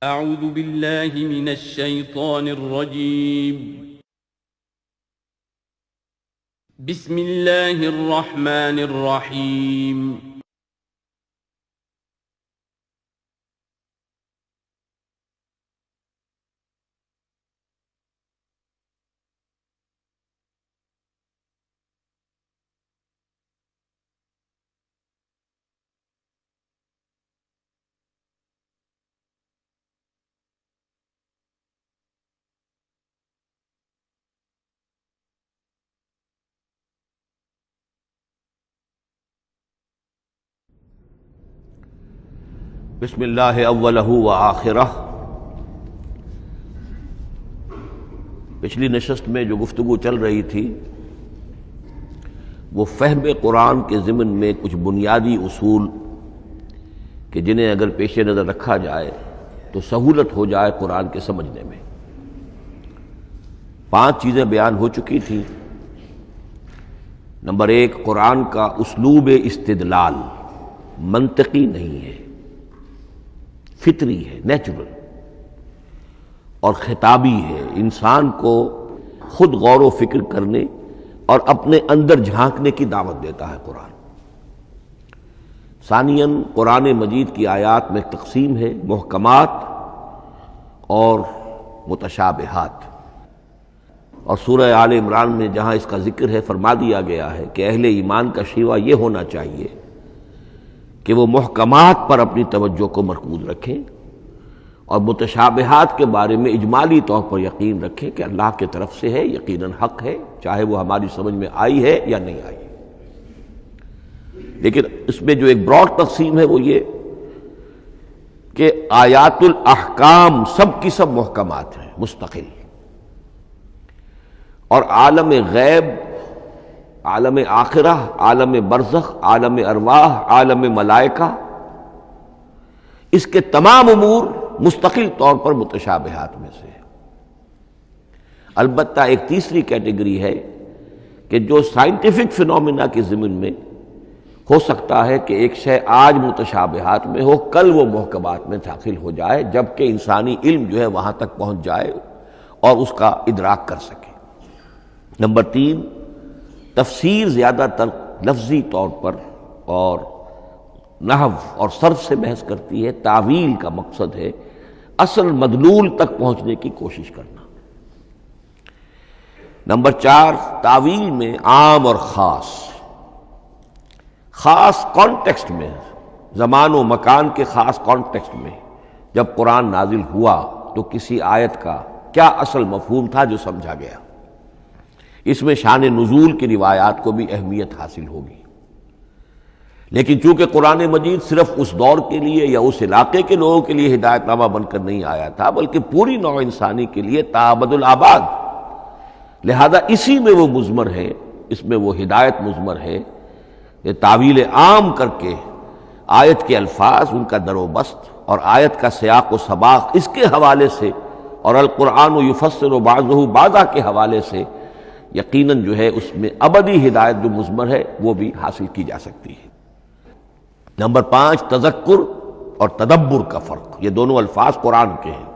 اعوذ باللہ من الشیطان الرجیم بسم اللہ الرحمن الرحیم بسم اللہ اولہ و آخرہ۔ پچھلی نشست میں جو گفتگو چل رہی تھی وہ فہم قرآن کے ضمن میں کچھ بنیادی اصول کہ جنہیں اگر پیش نظر رکھا جائے تو سہولت ہو جائے قرآن کے سمجھنے میں۔ 5 چیزیں بیان ہو چکی تھیں۔ نمبر 1، قرآن کا اسلوب استدلال منطقی نہیں ہے، فطری ہے، نیچرل اور خطابی ہے، انسان کو خود غور و فکر کرنے اور اپنے اندر جھانکنے کی دعوت دیتا ہے قرآن۔ ثانیاً، قرآن مجید کی آیات میں تقسیم ہے، محکمات اور متشابہات، اور سورہ آل عمران میں جہاں اس کا ذکر ہے فرما دیا گیا ہے کہ اہل ایمان کا شیوہ یہ ہونا چاہیے کہ وہ محکمات پر اپنی توجہ کو مرکوز رکھیں اور متشابہات کے بارے میں اجمالی طور پر یقین رکھیں کہ اللہ کی طرف سے ہے، یقیناً حق ہے، چاہے وہ ہماری سمجھ میں آئی ہے یا نہیں آئی۔ لیکن اس میں جو ایک براڈ تقسیم ہے وہ یہ کہ آیات الاحکام سب کی سب محکمات ہیں، مستقل، اور عالم غیب، عالم آخرہ، عالم برزخ، عالم ارواح، عالم ملائکہ، اس کے تمام امور مستقل طور پر متشابہات میں سے ہے۔ البتہ ایک تیسری کیٹیگری ہے کہ جو سائنٹیفک فینومینا کے ضمن میں ہو سکتا ہے کہ ایک شے آج متشابہات میں ہو، کل وہ محکمات میں داخل ہو جائے، جبکہ انسانی علم جو ہے وہاں تک پہنچ جائے اور اس کا ادراک کر سکے۔ نمبر 3، تفسیر زیادہ تر لفظی طور پر اور نحو اور صرف سے بحث کرتی ہے، تعویل کا مقصد ہے اصل مدلول تک پہنچنے کی کوشش کرنا۔ نمبر 4، تعویل میں عام اور خاص کانٹیکسٹ میں، زمان و مکان کے خاص کانٹیکسٹ میں جب قرآن نازل ہوا تو کسی آیت کا کیا اصل مفہوم تھا جو سمجھا گیا، اس میں شان نزول کی روایات کو بھی اہمیت حاصل ہوگی۔ لیکن چونکہ قرآن مجید صرف اس دور کے لیے یا اس علاقے کے لوگوں کے لیے ہدایت نامہ بن کر نہیں آیا تھا، بلکہ پوری نوع انسانی کے لیے تابد الآباد، لہذا اسی میں وہ مضمر ہے، اس میں وہ ہدایت مضمر ہے کہ تعویل عام کر کے آیت کے الفاظ، ان کا در و بست اور آیت کا سیاق و سباق اس کے حوالے سے، اور القرآن یفسر بعضہ بعضا کے حوالے سے یقیناً جو ہے اس میں ابدی ہدایت جو مضمر ہے وہ بھی حاصل کی جا سکتی ہے۔ نمبر 5، تذکر اور تدبر کا فرق، یہ دونوں الفاظ قرآن کے ہیں۔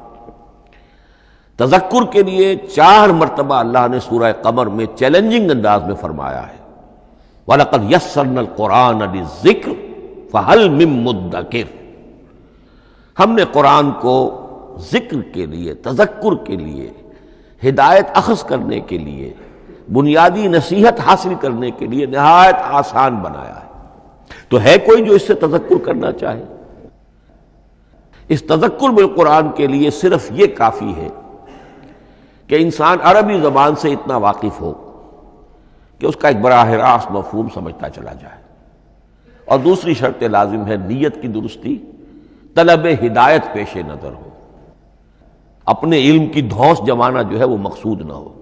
تذکر کے لیے 4 مرتبہ اللہ نے سورہ قمر میں چیلنجنگ انداز میں فرمایا ہے، وَلَقَدْ يَسَّرْنَا الْقُرْآنَ لِلذِّكْرِ فَهَلْ مِن مُدَّكِرٍ، ہم نے قرآن کو ذکر کے لیے، تذکر کے لیے، ہدایت اخذ کرنے کے لیے، بنیادی نصیحت حاصل کرنے کے لیے نہایت آسان بنایا ہے۔ تو ہے کوئی جو اس سے تذکر کرنا چاہے؟ اس تذکر بالقرآن کے لیے صرف یہ کافی ہے کہ انسان عربی زبان سے اتنا واقف ہو کہ اس کا ایک براہ راست مفہوم سمجھتا چلا جائے، اور دوسری شرط لازم ہے نیت کی درستی، طلب ہدایت پیش نظر ہو، اپنے علم کی دھوس جمانا جو ہے وہ مقصود نہ ہو،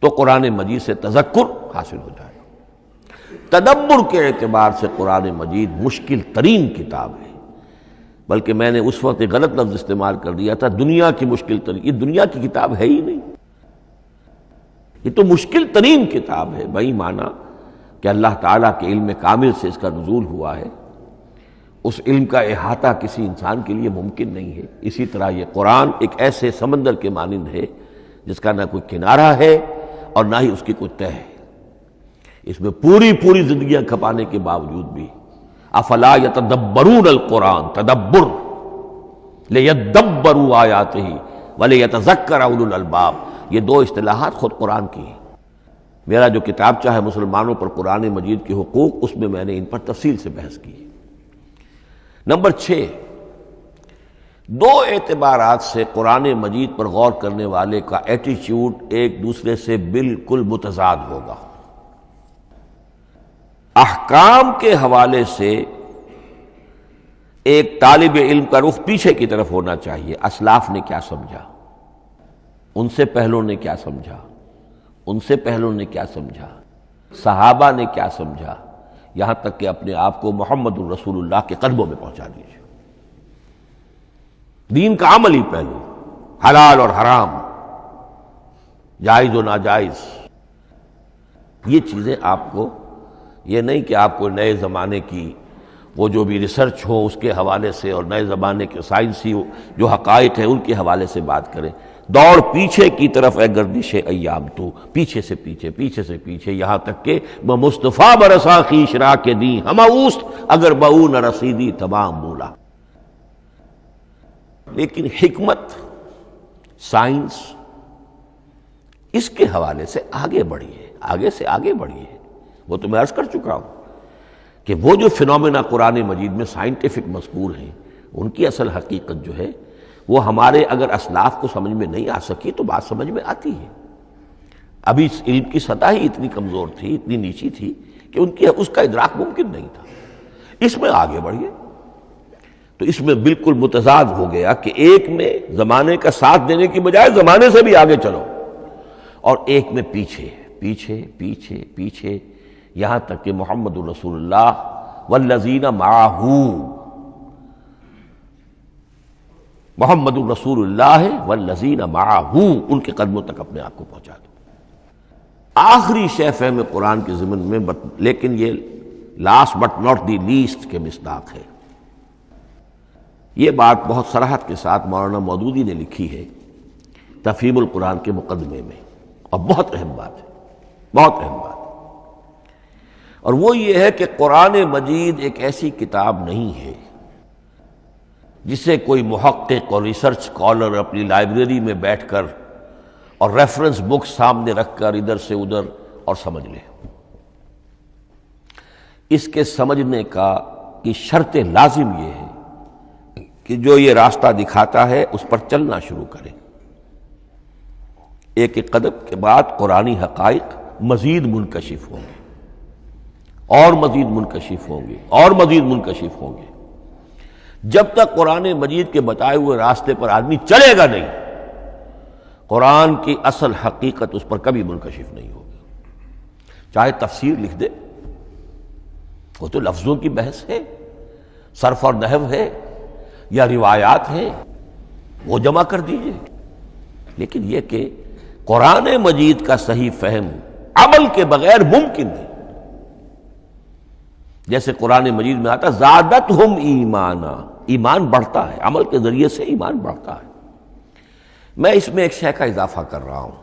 تو قرآن مجید سے تذکر حاصل ہو جائے۔ تدبر کے اعتبار سے قرآن مجید مشکل ترین کتاب ہے، بلکہ میں نے اس وقت ایک غلط لفظ استعمال کر دیا تھا، دنیا کی مشکل ترین، یہ دنیا کی کتاب ہے ہی نہیں، یہ تو مشکل ترین کتاب ہے، بھائی مانا کہ اللہ تعالیٰ کے علم کامل سے اس کا نزول ہوا ہے، اس علم کا احاطہ کسی انسان کے لیے ممکن نہیں ہے۔ اسی طرح یہ قرآن ایک ایسے سمندر کے مانند ہے جس کا نہ کوئی کنارہ ہے اور نہ ہی اس کی کوئی تہہ ہے۔ اس میں پوری زندگیاں کھپانے کے باوجود بھی افلا یتدبرون القرآن، تدبر، لیدبروا آیاتہ ولیتذکر اولو الالباب، یہ دو اصطلاحات خود قرآن کی ہیں۔ میرا جو کتابچہ ہے مسلمانوں پر قرآن مجید کے حقوق، اس میں نے ان پر تفصیل سے بحث کی۔ نمبر 6، دو اعتبارات سے قرآن مجید پر غور کرنے والے کا ایٹیچیوڈ ایک دوسرے سے بالکل متضاد ہوگا۔ احکام کے حوالے سے ایک طالب علم کا رخ پیچھے کی طرف ہونا چاہیے، اسلاف نے کیا سمجھا، ان سے پہلوں نے کیا سمجھا، ان سے پہلوں نے کیا سمجھا، صحابہ نے کیا سمجھا، یہاں تک کہ اپنے آپ کو محمد الرسول اللہ کے قدموں میں پہنچا دیجیے۔ دین کا عملی پہلو، حلال اور حرام، جائز و ناجائز، یہ چیزیں آپ کو، یہ نہیں کہ آپ کو نئے زمانے کی وہ جو بھی ریسرچ ہو اس کے حوالے سے اور نئے زمانے کے سائنسی جو حقائق ہیں ان کے حوالے سے بات کریں۔ دوڑ پیچھے کی طرف ہے گردش ایام، تو پیچھے سے پیچھے، پیچھے سے پیچھے، یہاں تک کہ مصطفیٰ برسا خیش را کے دی ہم اوست اگر بہو نہ رسیدی تمام مولا۔ لیکن حکمت، سائنس اس کے حوالے سے آگے بڑھی ہے، آگے سے آگے بڑھی ہے۔ وہ تو میں عرض کر چکا ہوں کہ وہ جو فینومینا قرآن مجید میں سائنٹیفک مذکور ہیں، ان کی اصل حقیقت جو ہے وہ ہمارے اگر اسلاف کو سمجھ میں نہیں آ سکی تو بات سمجھ میں آتی ہے۔ ابھی اس علم کی سطح ہی اتنی کمزور تھی، اتنی نیچی تھی کہ ان کی اس کا ادراک ممکن نہیں تھا۔ اس میں آگے بڑھیے تو اس میں بالکل متضاد ہو گیا کہ ایک میں زمانے کا ساتھ دینے کی بجائے زمانے سے بھی آگے چلو، اور ایک میں پیچھے پیچھے پیچھے پیچھے، یہاں تک کہ محمد الرسول اللہ والذین معہ، محمد الرسول اللہ والذین معہ، ان کے قدموں تک اپنے آپ کو پہنچا دو۔ آخری شے فہم قرآن کے ضمن میں، لیکن یہ last but not the least کے مصداق ہے، یہ بات بہت صراحت کے ساتھ مولانا مودودی نے لکھی ہے تفہیم القرآن کے مقدمے میں، اور بہت اہم بات ہے، بہت اہم بات ہے، اور وہ یہ ہے کہ قرآن مجید ایک ایسی کتاب نہیں ہے جسے کوئی محقق اور ریسرچ اسکالر اپنی لائبریری میں بیٹھ کر اور ریفرنس بک سامنے رکھ کر ادھر سے ادھر اور سمجھ لے۔ اس کے سمجھنے کی شرط لازم یہ ہے کہ جو یہ راستہ دکھاتا ہے اس پر چلنا شروع کرے۔ ایک ایک قدم کے بعد قرآنی حقائق مزید منکشف ہوں گے، اور مزید منکشف ہوں گے، اور مزید منکشف ہوں گے۔ جب تک قرآن مجید کے بتائے ہوئے راستے پر آدمی چلے گا نہیں، قرآن کی اصل حقیقت اس پر کبھی منکشف نہیں ہوگی۔ چاہے تفسیر لکھ دے، وہ تو لفظوں کی بحث ہے، صرف اور نحو ہے، یا روایات ہیں، وہ جمع کر دیجئے، لیکن یہ کہ قرآن مجید کا صحیح فہم عمل کے بغیر ممکن نہیں۔ جیسے قرآن مجید میں آتا زادتہم ایمانا، ایمان بڑھتا ہے، عمل کے ذریعے سے ایمان بڑھتا ہے۔ میں اس میں ایک شے کا اضافہ کر رہا ہوں،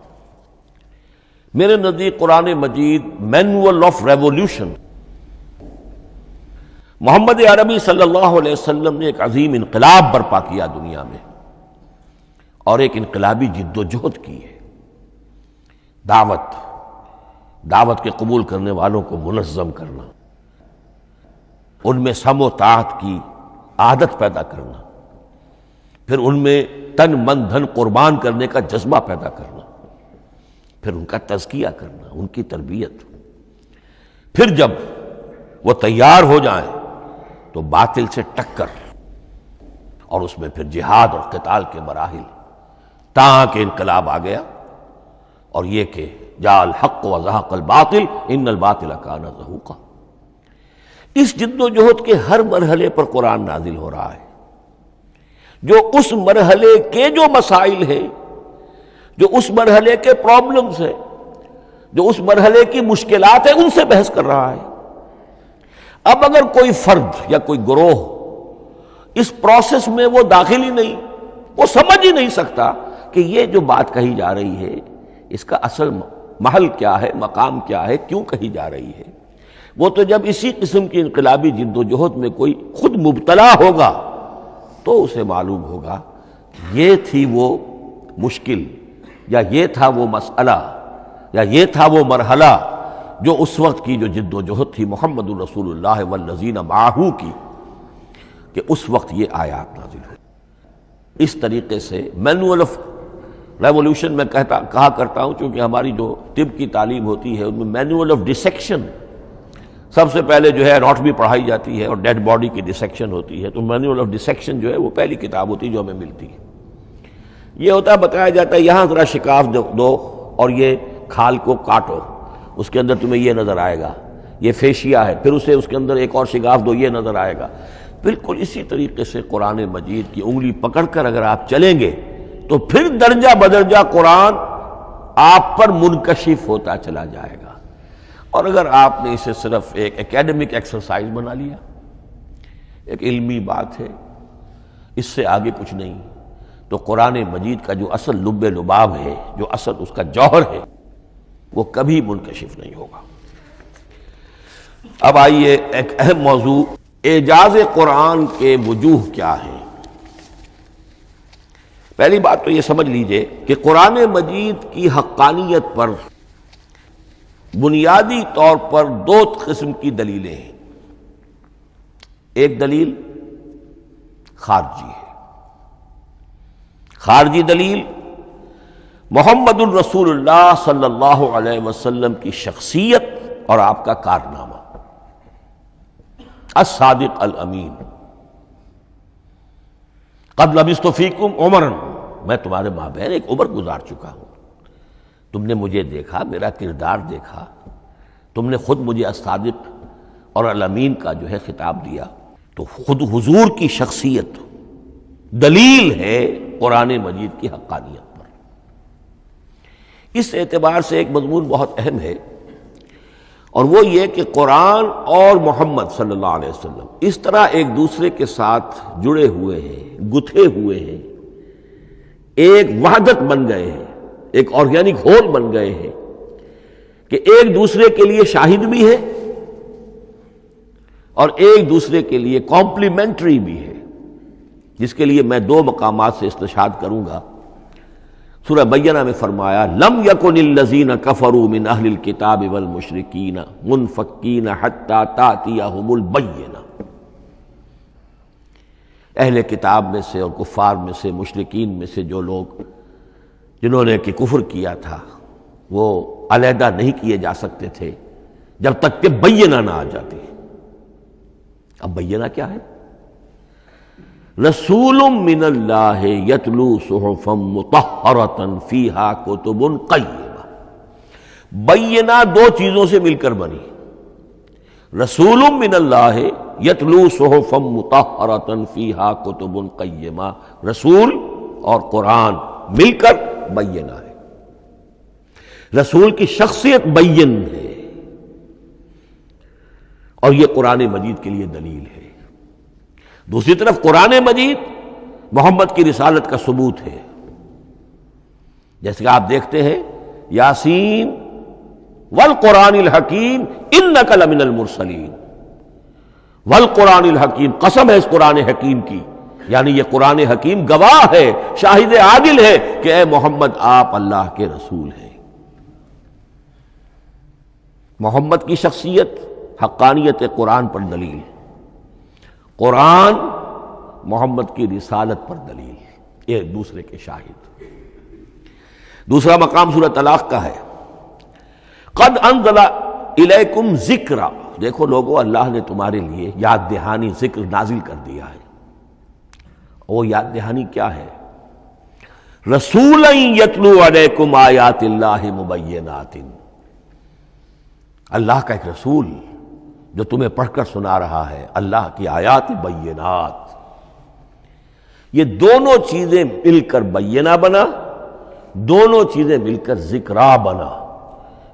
میرے نزدیک قرآن مجید مینول آف ریولیوشن، محمد عربی صلی اللہ علیہ وسلم نے ایک عظیم انقلاب برپا کیا دنیا میں، اور ایک انقلابی جد و جہد کی ہے۔ دعوت کے قبول کرنے والوں کو منظم کرنا، ان میں سم و طاعت کی عادت پیدا کرنا، پھر ان میں تن من دھن قربان کرنے کا جذبہ پیدا کرنا، پھر ان کا تزکیہ کرنا، ان کی تربیت، پھر جب وہ تیار ہو جائیں تو باطل سے ٹکر، اور اس میں پھر جہاد اور قتال کے مراحل، تاکہ انقلاب آ گیا، اور یہ کہ جاء الحق وزہق الباطل ان الباطل کان زہوقا۔ اس جد و جہد کے ہر مرحلے پر قرآن نازل ہو رہا ہے، جو اس مرحلے کے جو مسائل ہیں، جو اس مرحلے کے پرابلمز ہیں، جو اس مرحلے کی مشکلات ہیں، ان سے بحث کر رہا ہے۔ اب اگر کوئی فرد یا کوئی گروہ اس پروسیس میں وہ داخل ہی نہیں، وہ سمجھ ہی نہیں سکتا کہ یہ جو بات کہی جا رہی ہے اس کا اصل محل کیا ہے، مقام کیا ہے، کیوں کہی جا رہی ہے۔ وہ تو جب اسی قسم کی انقلابی جد و جہد میں کوئی خود مبتلا ہوگا تو اسے معلوم ہوگا کہ یہ تھی وہ مشکل، یا یہ تھا وہ مسئلہ، یا یہ تھا وہ مرحلہ جو اس وقت کی جو جد و جہد تھی محمد الرسول اللہ والذین معہ کی، کہ اس وقت یہ آیات نازل ہوئی۔ اس طریقے سے مینول آف ریولوشن میں کہا کرتا ہوں، چونکہ ہماری جو طب کی تعلیم ہوتی ہے ان میں مینول آف ڈسیکشن سب سے پہلے جو ہے اناٹمی پڑھائی جاتی ہے، اور ڈیڈ باڈی کی ڈسیکشن ہوتی ہے، تو مینول آف ڈسیکشن جو ہے وہ پہلی کتاب ہوتی ہے جو ہمیں ملتی ہے۔ یہ ہوتا ہے، بتایا جاتا ہے یہاں ذرا شکاف دو اور یہ کھال کو کاٹو، اس کے اندر تمہیں یہ نظر آئے گا، یہ فیشیا ہے، پھر اسے اس کے اندر ایک اور شگاف دو، یہ نظر آئے گا۔ بالکل اسی طریقے سے قرآن مجید کی انگلی پکڑ کر اگر آپ چلیں گے تو پھر درجہ بدرجہ قرآن آپ پر منکشف ہوتا چلا جائے گا۔ اور اگر آپ نے اسے صرف ایک اکیڈمک ایکسرسائز بنا لیا، ایک علمی بات ہے، اس سے آگے کچھ نہیں، تو قرآن مجید کا جو اصل لب لباب ہے، جو اصل اس کا جوہر ہے، وہ کبھی منکشف نہیں ہوگا۔ اب آئیے ایک اہم موضوع، اعجاز قرآن کے وجوہ کیا ہیں۔ پہلی بات تو یہ سمجھ لیجئے کہ قرآن مجید کی حقانیت پر بنیادی طور پر دو قسم کی دلیلیں ہیں۔ ایک دلیل خارجی ہے، خارجی دلیل محمد الرسول اللہ صلی اللہ علیہ وسلم کی شخصیت اور آپ کا کارنامہ، الصادق الامین، قد لبثت فیکم عمرا، میں تمہارے مابین ایک عمر گزار چکا ہوں، تم نے مجھے دیکھا، میرا کردار دیکھا، تم نے خود مجھے الصادق اور الامین کا جو ہے خطاب دیا، تو خود حضور کی شخصیت دلیل ہے قرآن مجید کی حقانیت پر۔ اس اعتبار سے ایک مضمون بہت اہم ہے، اور وہ یہ کہ قرآن اور محمد صلی اللہ علیہ وسلم اس طرح ایک دوسرے کے ساتھ جڑے ہوئے ہیں، گتھے ہوئے ہیں، ایک وحدت بن گئے ہیں، ایک آرگینک ہول بن گئے ہیں، کہ ایک دوسرے کے لیے شاہد بھی ہے اور ایک دوسرے کے لیے کمپلیمنٹری بھی ہے، جس کے لیے میں دو مقامات سے استشہاد کروں گا۔ سورہ بینہ میں فرمایا لم یکن الذین کفروا من اہل الکتاب والمشرکین منفکین حتی تأتیہم البینہ، اہل کتاب میں سے اور کفار میں سے، مشرکین میں سے جو لوگ جنہوں نے کہ کفر کیا تھا، وہ علیحدہ نہیں کیے جا سکتے تھے جب تک کہ بینہ نہ آ جاتی۔ اب بینہ کیا ہے؟ رسول من اللہ یتلو صحفا مطہرۃ فیہا کتب قیمہ، بینہ دو چیزوں سے مل کر بنی، رسول من اللہ یتلو صحفا مطہرۃ فیہا کتب قیمہ، رسول اور قرآن مل کر بینہ ہے، رسول کی شخصیت بین ہے، اور یہ قرآن مجید کے لیے دلیل ہے۔ دوسری طرف قرآن مجید محمد کی رسالت کا ثبوت ہے، جیسے کہ آپ دیکھتے ہیں یاسین والقرآن الحکیم انک لمن المرسلین، والقرآن الحکیم، قسم ہے اس قرآن حکیم کی، یعنی یہ قرآن حکیم گواہ ہے، شاہد عادل ہے کہ اے محمد آپ اللہ کے رسول ہیں۔ محمد کی شخصیت، حقانیت قرآن پر دلیل، قرآن محمد کی رسالت پر دلیل، ایک دوسرے کے شاہد۔ دوسرا مقام سورہ طلاق کا ہے، قد انزل الیکم ذکرا، دیکھو لوگو اللہ نے تمہارے لیے یاد دہانی ذکر نازل کر دیا ہے۔ وہ یاد دہانی کیا ہے؟ رسولا یتلو علیکم آیات اللہ مبینات، اللہ کا ایک رسول جو تمہیں پڑھ کر سنا رہا ہے اللہ کی آیات بینات۔ یہ دونوں چیزیں مل کر بینہ بنا، دونوں چیزیں مل کر ذکرا بنا۔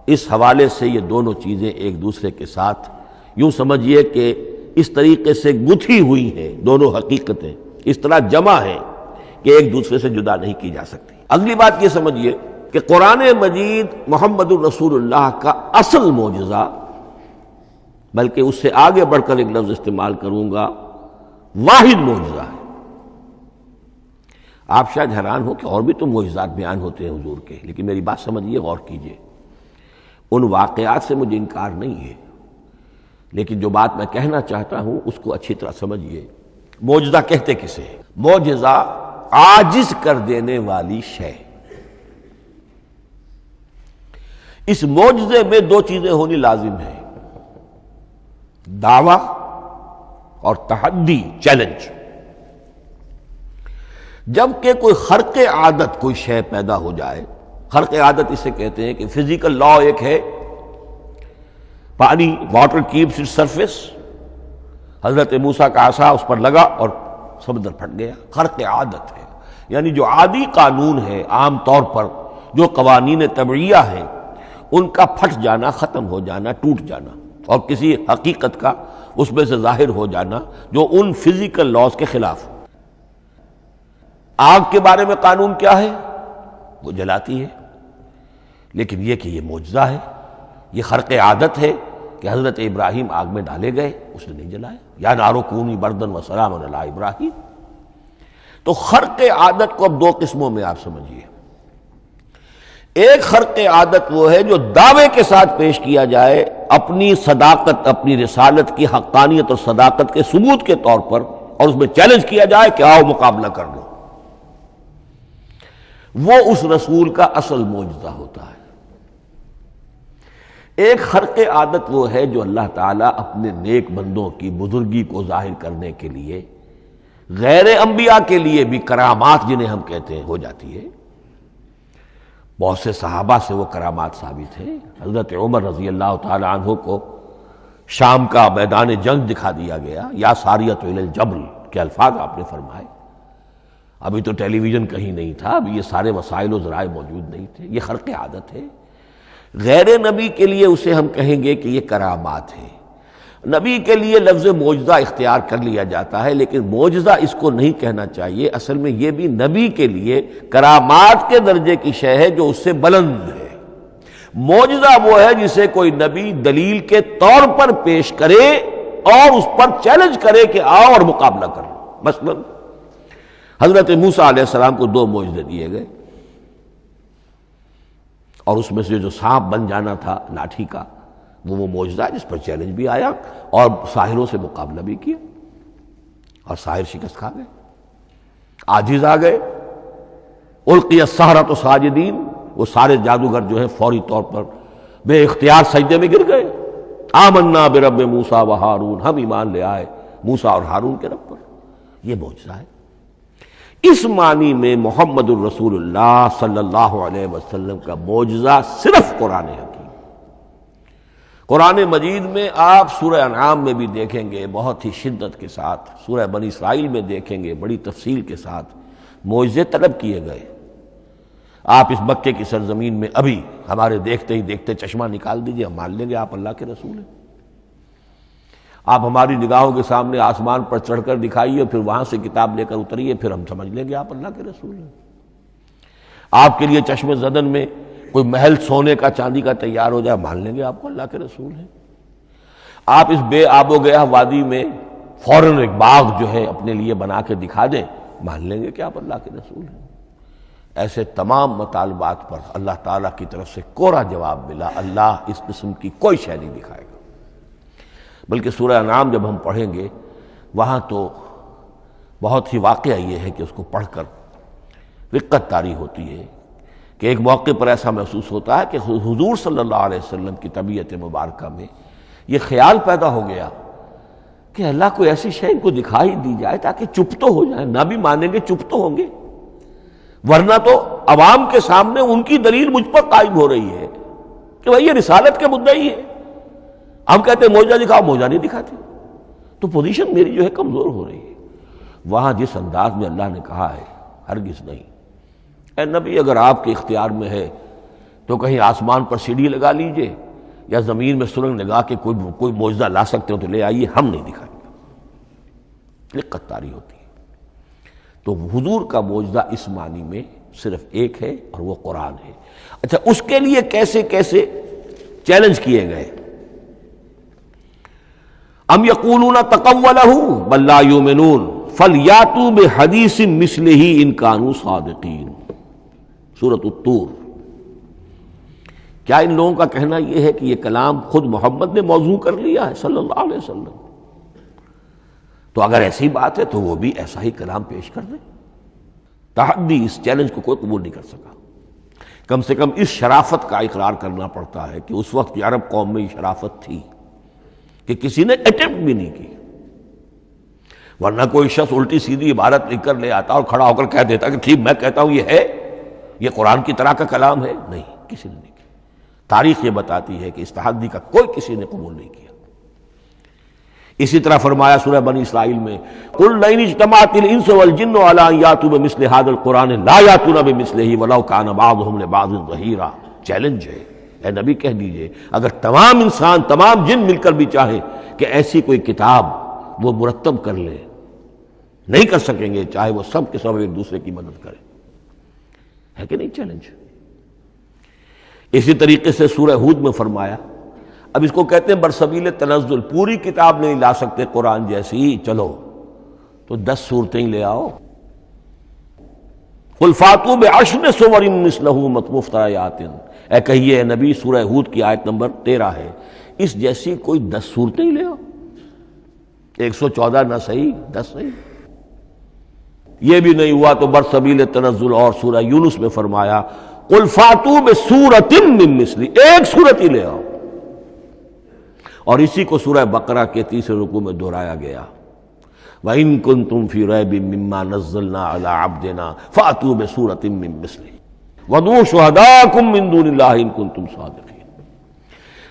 اس حوالے سے یہ دونوں چیزیں ایک دوسرے کے ساتھ یوں سمجھیے کہ اس طریقے سے گتھی ہوئی ہیں دونوں حقیقتیں، اس طرح جمع ہیں کہ ایک دوسرے سے جدا نہیں کی جا سکتی۔ اگلی بات یہ سمجھیے کہ قرآن مجید محمد الرسول اللہ کا اصل معجزہ، بلکہ اس سے آگے بڑھ کر ایک لفظ استعمال کروں گا، واحد معجزہ ہے۔ آپ شاید حیران ہو کہ اور بھی تو معجزات بیان ہوتے ہیں حضور کے، لیکن میری بات سمجھیے، غور کیجیے۔ ان واقعات سے مجھے انکار نہیں ہے، لیکن جو بات میں کہنا چاہتا ہوں اس کو اچھی طرح سمجھیے۔ معجزہ کہتے کسے؟ معجزہ عاجز کر دینے والی شے۔ اس معجزے میں دو چیزیں ہونی لازم ہیں، دعویٰ اور تحدی، چیلنج۔ جب کہ کوئی خرق عادت کوئی شے پیدا ہو جائے، خرق عادت اسے کہتے ہیں کہ فزیکل لا ایک ہے، پانی، واٹر کیپس اٹس سرفیس، حضرت موسیٰ کا عصا اس پر لگا اور سمندر پھٹ گیا، خرق عادت ہے، یعنی جو عادی قانون ہے، عام طور پر جو قوانین طبعیہ ہیں ان کا پھٹ جانا، ختم ہو جانا، ٹوٹ جانا، اور کسی حقیقت کا اس میں سے ظاہر ہو جانا جو ان فزیکل لاز کے خلاف۔ آگ کے بارے میں قانون کیا ہے؟ وہ جلاتی ہے، لیکن یہ کہ یہ معجزہ ہے، یہ خرق عادت ہے کہ حضرت ابراہیم آگ میں ڈالے گئے، اس نے نہیں جلایا، یا نارو کونی بردن وسلام علی ابراہیم۔ تو خرق عادت کو اب دو قسموں میں آپ سمجھیے۔ ایک خرق عادت وہ ہے جو دعوے کے ساتھ پیش کیا جائے، اپنی صداقت، اپنی رسالت کی حقانیت اور صداقت کے ثبوت کے طور پر، اور اس میں چیلنج کیا جائے کہ آؤ مقابلہ کر لو۔ وہ اس رسول کا اصل معجزہ ہوتا ہے۔ ایک خرق عادت وہ ہے جو اللہ تعالیٰ اپنے نیک بندوں کی بزرگی کو ظاہر کرنے کے لیے، غیر انبیاء کے لیے بھی کرامات جنہیں ہم کہتے ہیں ہو جاتی ہے۔ بہت سے صحابہ سے وہ کرامات ثابت ہیں۔ حضرت عمر رضی اللہ تعالی عنہ کو شام کا میدان جنگ دکھا دیا گیا، یا ساریۃ الی الجبل کے الفاظ آپ نے فرمائے۔ ابھی تو ٹیلی ویژن کہیں نہیں تھا، ابھی یہ سارے وسائل و ذرائع موجود نہیں تھے، یہ خرق عادت ہے۔ غیر نبی کے لیے اسے ہم کہیں گے کہ یہ کرامات ہے۔ نبی کے لیے لفظ معجزہ اختیار کر لیا جاتا ہے، لیکن معجزہ اس کو نہیں کہنا چاہیے، اصل میں یہ بھی نبی کے لیے کرامات کے درجے کی شے ہے جو اس سے بلند ہے۔ معجزہ وہ ہے جسے کوئی نبی دلیل کے طور پر پیش کرے اور اس پر چیلنج کرے کہ آؤ اور مقابلہ کرو۔ مثلا حضرت موسیٰ علیہ السلام کو دو معجزے دیے گئے، اور اس میں سے جو سانپ بن جانا تھا لاٹھی کا، وہ معجزہ ہے جس پر چیلنج بھی آیا اور ساحروں سے مقابلہ بھی کیا، اور ساحر شکست کھا گئے، عاجز آ گئے۔ القی السحرۃ ساجدین، وہ سارے جادوگر جو ہیں فوری طور پر بے اختیار سجدے میں گر گئے۔ آمنا برب موسیٰ و ہارون، ہم ایمان لے آئے موسیٰ اور ہارون کے رب پر۔ یہ معجزہ ہے۔ اس معنی میں محمد الرسول اللہ صلی اللہ علیہ وسلم کا معجزہ صرف قرآن حکیم۔ قرآن مجید میں آپ سورہ انعام میں بھی دیکھیں گے بہت ہی شدت کے ساتھ، سورہ بنی اسرائیل میں دیکھیں گے بڑی تفصیل کے ساتھ معجزے طلب کیے گئے۔ آپ اس مکے کی سرزمین میں ابھی ہمارے دیکھتے ہی دیکھتے چشمہ نکال دیجئے، ہم مان لیں گے آپ اللہ کے رسول ہیں۔ آپ ہماری نگاہوں کے سامنے آسمان پر چڑھ کر دکھائیے، پھر وہاں سے کتاب لے کر اتریے، پھر ہم سمجھ لیں گے آپ اللہ کے رسول ہیں۔ آپ کے لیے چشم زدن میں کوئی محل سونے کا چاندی کا تیار ہو جائے، مان لیں گے آپ کو اللہ کے رسول ہیں۔ آپ اس بے آب و گیا وادی میں فوراً ایک باغ جو ہے اپنے لیے بنا کے دکھا دیں، مان لیں گے کہ آپ اللہ کے رسول ہیں۔ ایسے تمام مطالبات پر اللہ تعالیٰ کی طرف سے کوڑا جواب ملا، اللہ اس قسم کی کوئی شے نہیں دکھائے گا۔ بلکہ سورہ انعام جب ہم پڑھیں گے وہاں تو بہت ہی واقعہ یہ ہے کہ اس کو پڑھ کر رقت طاری ہوتی ہے کہ ایک موقع پر ایسا محسوس ہوتا ہے کہ حضور صلی اللہ علیہ وسلم کی طبیعت مبارکہ میں یہ خیال پیدا ہو گیا کہ اللہ کو ایسی شے ان کو دکھائی دی جائے تاکہ چپ تو ہو جائیں، نہ بھی مانیں گے چپ تو ہوں گے، ورنہ تو عوام کے سامنے ان کی دلیل مجھ پر قائم ہو رہی ہے کہ بھائی یہ رسالت کے مدعی ہے، ہم کہتے ہیں معجزہ دکھاؤ، معجزہ نہیں دکھاتے، تو پوزیشن میری جو ہے کمزور ہو رہی ہے۔ وہاں جس انداز میں اللہ نے کہا ہے، ہرگز نہیں، اے نبی اگر آپ کے اختیار میں ہے تو کہیں آسمان پر سیڑھی لگا لیجئے یا زمین میں سرنگ لگا کے کوئی معجزہ لا سکتے ہو تو لے آئیے، ہم نہیں دکھائیں گے۔ رقت طاری ہوتی ہے۔ تو حضور کا معجزہ اس معنی میں صرف ایک ہے اور وہ قرآن ہے۔ اچھا، اس کے لیے کیسے کیسے چیلنج کیے گئے؟ ام یقولون تقولہ بل لا یؤمنون فلیاتوا بحدیث مثلہ ان کانوا صادقین، سورۃ الطور۔ کیا ان لوگوں کا کہنا یہ ہے کہ یہ کلام خود محمد نے موضوع کر لیا ہے صلی اللہ علیہ وسلم؟ تو اگر ایسی بات ہے تو وہ بھی ایسا ہی کلام پیش کر دیں۔ تحدی، اس چیلنج کو کوئی قبول نہیں کر سکا۔ کم سے کم اس شرافت کا اقرار کرنا پڑتا ہے کہ اس وقت عرب قوم میں یہ شرافت تھی کہ کسی نے اٹمپٹ بھی نہیں کی، ورنہ کوئی شخص الٹی سیدھی عبارت لکھ کر لے آتا اور کھڑا ہو کر کہہ دیتا کہ ٹھیک میں کہتا ہوں یہ ہے، یہ قرآن کی طرح کا کلام ہے۔ نہیں، کسی نے نہیں کیا۔ تاریخ یہ بتاتی ہے کہ اس تحدی کا کوئی کسی نے قبول نہیں کیا۔ اسی طرح فرمایا سورہ بنی اسرائیل میں، قُلْ لَئِنِ اجْتَمَعَتِ الْإِنسُ وَالْجِنُّ عَلَىٰ أَن يَأْتُوا بِمِثْلِ هَٰذَا الْقُرْآنِ لَا يَأْتُونَ بِمِثْلِهِ وَلَوْ كَانَ بَعْضُهُمْ لِبَعْضٍ ظَهِيرًا۔ چیلنج ہے، اے نبی کہہ دیجئے اگر تمام انسان، تمام جن مل کر بھی چاہیں کہ ایسی کوئی کتاب وہ مرتب کر لے، نہیں کر سکیں گے، چاہے وہ سب کے سب ایک دوسرے کی مدد کریں۔ ہے کہ نہیں چیلنج؟ اسی طریقے سے سورہ ہود میں فرمایا، اب اس کو کہتے ہیں برسبیل تنزل، پوری کتاب نہیں لا سکتے قرآن جیسی، چلو تو 10 صورتیں لے آؤ۔ قُلْ فَاتُوا بِعَشْرِ سُوَرٍ مِثْلَهُ مُفْتَرَيَاتٍ، اے کہیے اے نبی، سورہ ہود کی آیت نمبر 13 ہے، اس جیسی کوئی 10 صورتیں لے آؤ، 114 نہ صحیح 10 صحیح۔ یہ بھی نہیں ہوا تو برسبیل تنزل اور سورہ یونس میں فرمایا، قُلْ فَاتُوا بِسُورَةٍ مِّن مِثْلِهِ، ایک سورت ہی لے آؤ۔ اور اسی کو سورہ بقرہ کے 30 رکوع میں دہرایا گیا، وَإِن كُنتُمْ فِي رَيْبٍ مِّمَّا نَزَّلْنَا عَلَىٰ عَبْدِنَا فَأْتُوا بِسُورَةٍ مِّن مِّثْلِهِ وَادْعُوا شُهَدَاءَكُم مِّن دُونِ اللَّهِ إِن كُنتُمْ صَادِقِينَ۔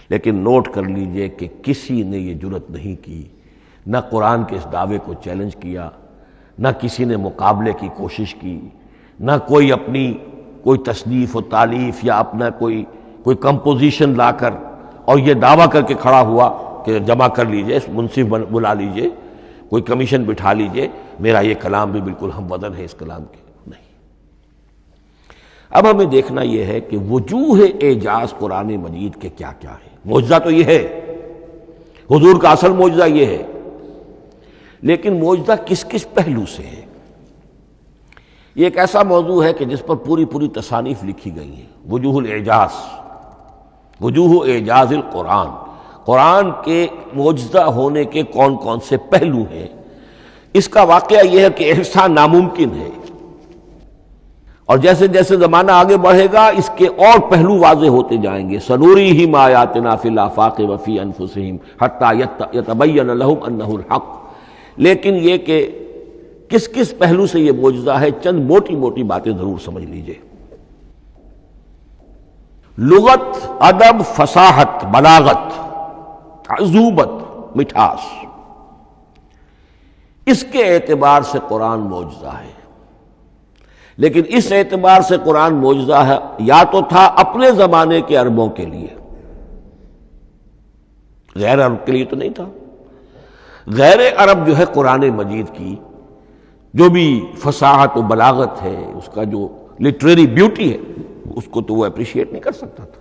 لیکن نوٹ کر لیجئے کہ کسی نے یہ جرأت نہیں کی، نہ قرآن کے اس دعوے کو چیلنج کیا، نہ کسی نے مقابلے کی کوشش کی، نہ کوئی اپنی کوئی تصنیف و تالیف یا اپنا کوئی کمپوزیشن لا کر اور یہ دعویٰ کر کے کھڑا ہوا کہ جمع کر لیجئے، منصف بلا لیجئے، کوئی کمیشن بٹھا لیجئے، میرا یہ کلام بھی بالکل ہم وزن ہے اس کلام کے۔ نہیں۔ اب ہمیں دیکھنا یہ ہے کہ وجوہ اعجاز قرآن مجید کے کیا کیا ہے۔ معجزہ تو یہ ہے، حضور کا اصل معجزہ یہ ہے، لیکن معجزہ کس کس پہلو سے ہے؟ یہ ایک ایسا موضوع ہے کہ جس پر پوری تصانیف لکھی گئی ہیں۔ وجوہ الاعجاز، وجوہ اعجاز القرآن، قرآن کے معجزہ ہونے کے کون کون سے پہلو ہیں۔ اس کا واقعہ یہ ہے کہ احسان ناممکن ہے، اور جیسے جیسے زمانہ آگے بڑھے گا اس کے اور پہلو واضح ہوتے جائیں گے۔ سنوریہم آیاتنا فی الآفاق وفی انفسہم حتی یتبین لہم انہ الحق۔ لیکن یہ کہ کس کس پہلو سے یہ معجزہ ہے، چند موٹی موٹی باتیں ضرور سمجھ لیجئے۔ لغت، ادب، فصاحت، بلاغت، عذوبت، مٹھاس، اس کے اعتبار سے قرآن معجزہ ہے۔ لیکن اس اعتبار سے قرآن معجزہ ہے، یا تو تھا اپنے زمانے کے عربوں کے لیے، غیر عرب کے لیے تو نہیں تھا۔ غیر عرب جو ہے قرآن مجید کی جو بھی فصاحت و بلاغت ہے، اس کا جو لٹریری بیوٹی ہے، اس کو تو وہ اپریشیٹ نہیں کر سکتا تھا۔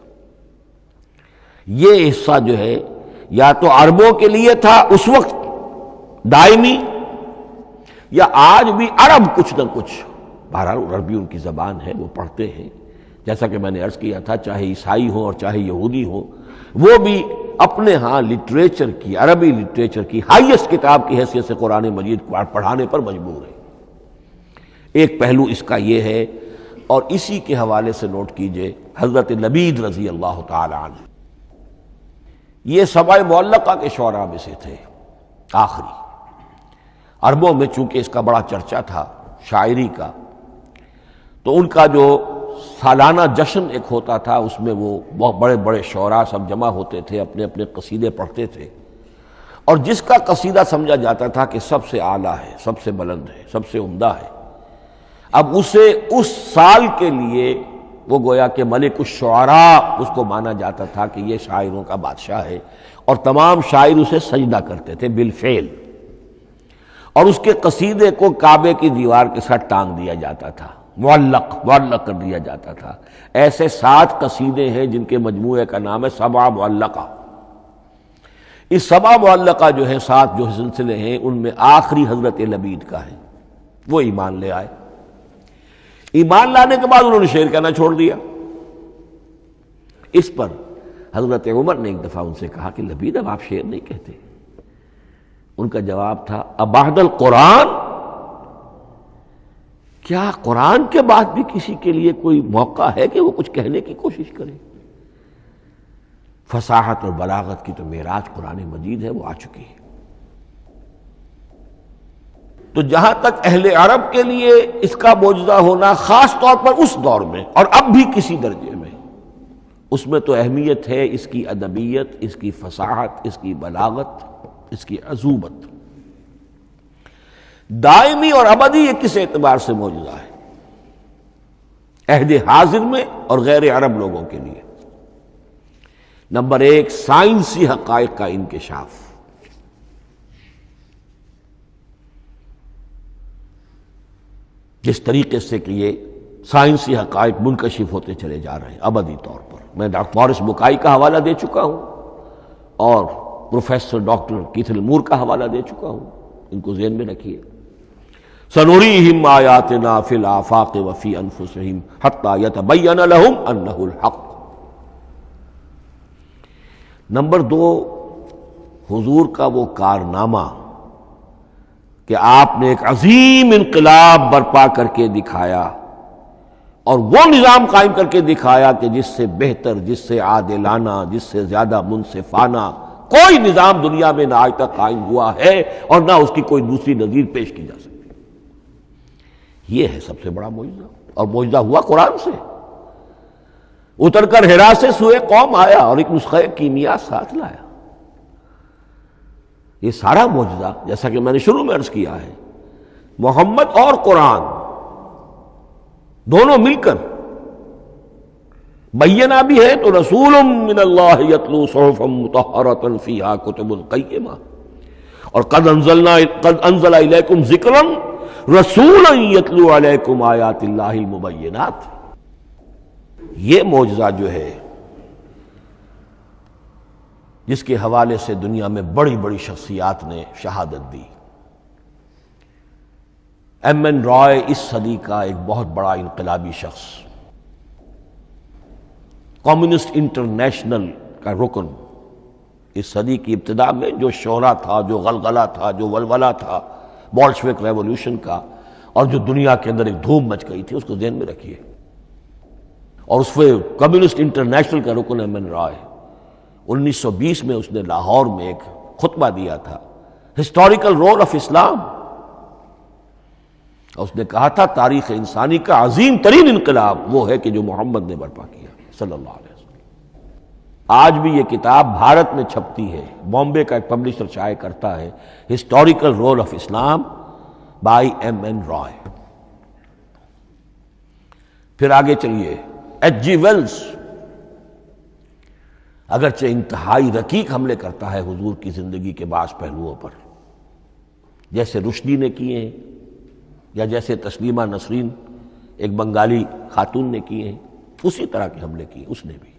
یہ حصہ جو ہے یا تو عربوں کے لیے تھا اس وقت دائمی، یا آج بھی عرب کچھ نہ کچھ، بہرحال عربی ان کی زبان ہے، وہ پڑھتے ہیں، جیسا کہ میں نے عرض کیا تھا، چاہے عیسائی ہوں اور چاہے یہودی ہوں، وہ بھی اپنے ہاں لٹریچر کی، عربی لٹریچر کی ہائیسٹ کتاب کی حیثیت سے قرآن مجید پڑھانے پر مجبور ہے۔ ایک پہلو اس کا یہ ہے، اور اسی کے حوالے سے نوٹ کیجئے حضرت لبید رضی اللہ تعالی عنہ، یہ سبع معلقہ کے شعراء میں سے تھے آخری۔ عربوں میں چونکہ اس کا بڑا چرچا تھا شاعری کا، تو ان کا جو سالانہ جشن ایک ہوتا تھا، اس میں وہ بہت بڑے بڑے شعراء سب جمع ہوتے تھے، اپنے اپنے قصیدے پڑھتے تھے، اور جس کا قصیدہ سمجھا جاتا تھا کہ سب سے اعلیٰ ہے، سب سے بلند ہے، سب سے عمدہ ہے، اب اسے اس سال کے لیے وہ گویا کہ ملک الشعراء اس کو مانا جاتا تھا کہ یہ شاعروں کا بادشاہ ہے، اور تمام شاعر اسے سجدہ کرتے تھے بالفعل۔ اور اس کے قصیدے کو کعبے کی دیوار کے ساتھ ٹانگ دیا جاتا تھا، معلق کر دیا جاتا تھا۔ ایسے 7 قصیدے ہیں جن کے مجموعے کا نام ہے 7 معلقہ۔ اس 7 معلقہ جو ہے 7 جو سلسلے ہیں، ان میں آخری حضرت لبید کا ہے، وہ ایمان لے آئے۔ ایمان لانے کے بعد انہوں نے شعر کہنا چھوڑ دیا۔ اس پر حضرت عمر نے ایک دفعہ ان سے کہا کہ لبید اب آپ شعر نہیں کہتے۔ ان کا جواب تھا ابعد القرآن، کیا قرآن کے بعد بھی کسی کے لیے کوئی موقع ہے کہ وہ کچھ کہنے کی کوشش کرے؟ فصاحت اور بلاغت کی تو معراج قرآن مجید ہے، وہ آ چکی ہے۔ تو جہاں تک اہل عرب کے لیے اس کا معجزہ ہونا خاص طور پر اس دور میں اور اب بھی کسی درجے میں، اس میں تو اہمیت ہے اس کی ادبیت، اس کی فصاحت، اس کی بلاغت، اس کی عذوبت۔ دائمی اور ابدی یہ کس اعتبار سے معجزہ ہے؟ عہد حاضر میں اور غیر عرب لوگوں کے لیے۔ نمبر 1، سائنسی حقائق کا انکشاف۔ جس طریقے سے کہ یہ سائنسی حقائق منکشف ہوتے چلے جا رہے ہیں ابدی طور پر، میں ڈاکٹر مورس بکائی کا حوالہ دے چکا ہوں اور پروفیسر ڈاکٹر کیتھل مور کا حوالہ دے چکا ہوں، ان کو ذہن میں رکھیے۔ سنریہم آیاتنا فی الآفاق وفی انفسہم حتی یتبین لہم انہ الحق۔ نمبر 2، حضور کا وہ کارنامہ کہ آپ نے ایک عظیم انقلاب برپا کر کے دکھایا اور وہ نظام قائم کر کے دکھایا کہ جس سے بہتر، جس سے عادلانہ، جس سے زیادہ منصفانہ کوئی نظام دنیا میں نہ آج تک قائم ہوا ہے اور نہ اس کی کوئی دوسری نظیر پیش کی جا سکتی۔ یہ ہے سب سے بڑا معجزہ، اور معجزہ ہوا قرآن سے۔ اتر کر حرا سے سوئے قوم آیا اور ایک نسخہ کیمیا ساتھ لایا۔ یہ سارا معجزہ، جیسا کہ میں نے شروع میں عرض کیا ہے، محمد اور قرآن دونوں مل کر بینہ بھی ہے تو رسول من اللہ یتلو صحفا مطہرۃ فیہا کتب قیمہ، اور قد انزل الیکم ذکرا رسولا یتلو علیکم آیات اللہ المبینات۔ یہ معجزہ جو ہے جس کے حوالے سے دنیا میں بڑی بڑی شخصیات نے شہادت دی۔ ایم این رائے اس صدی کا ایک بہت بڑا انقلابی شخص، کمیونسٹ انٹرنیشنل کا رکن، اس صدی کی ابتدا میں جو شورا تھا، جو غلغلہ تھا، جو ولولہ تھا بولشوک ریولوشن کا، اور جو دنیا کے اندر ایک دھوم مچ گئی تھی، اس کو ذہن میں رکھیے۔ اور اس میں کمیونسٹ انٹرنیشنل کا رکن ایم این رائے، 1920 میں اس نے لاہور میں ایک خطبہ دیا تھا، ہسٹوریکل رول آف اسلام، اور اس نے کہا تھا تاریخ انسانی کا عظیم ترین انقلاب وہ ہے کہ جو محمد نے برپا کیا صلی اللہ علیہ وسلم۔ آج بھی یہ کتاب بھارت میں چھپتی ہے، بامبے کا ایک پبلشر شائع کرتا ہے، historical role of Islam by M N Roy. پھر آگے چلیے، ایچ جی ویلز اگرچہ انتہائی رقیق حملے کرتا ہے حضور کی زندگی کے بعض پہلوؤں پر، جیسے رشدی نے کیے ہیں یا جیسے تسلیمہ نسرین ایک بنگالی خاتون نے کیے ہیں، اسی طرح کے حملے کیے اس نے بھی۔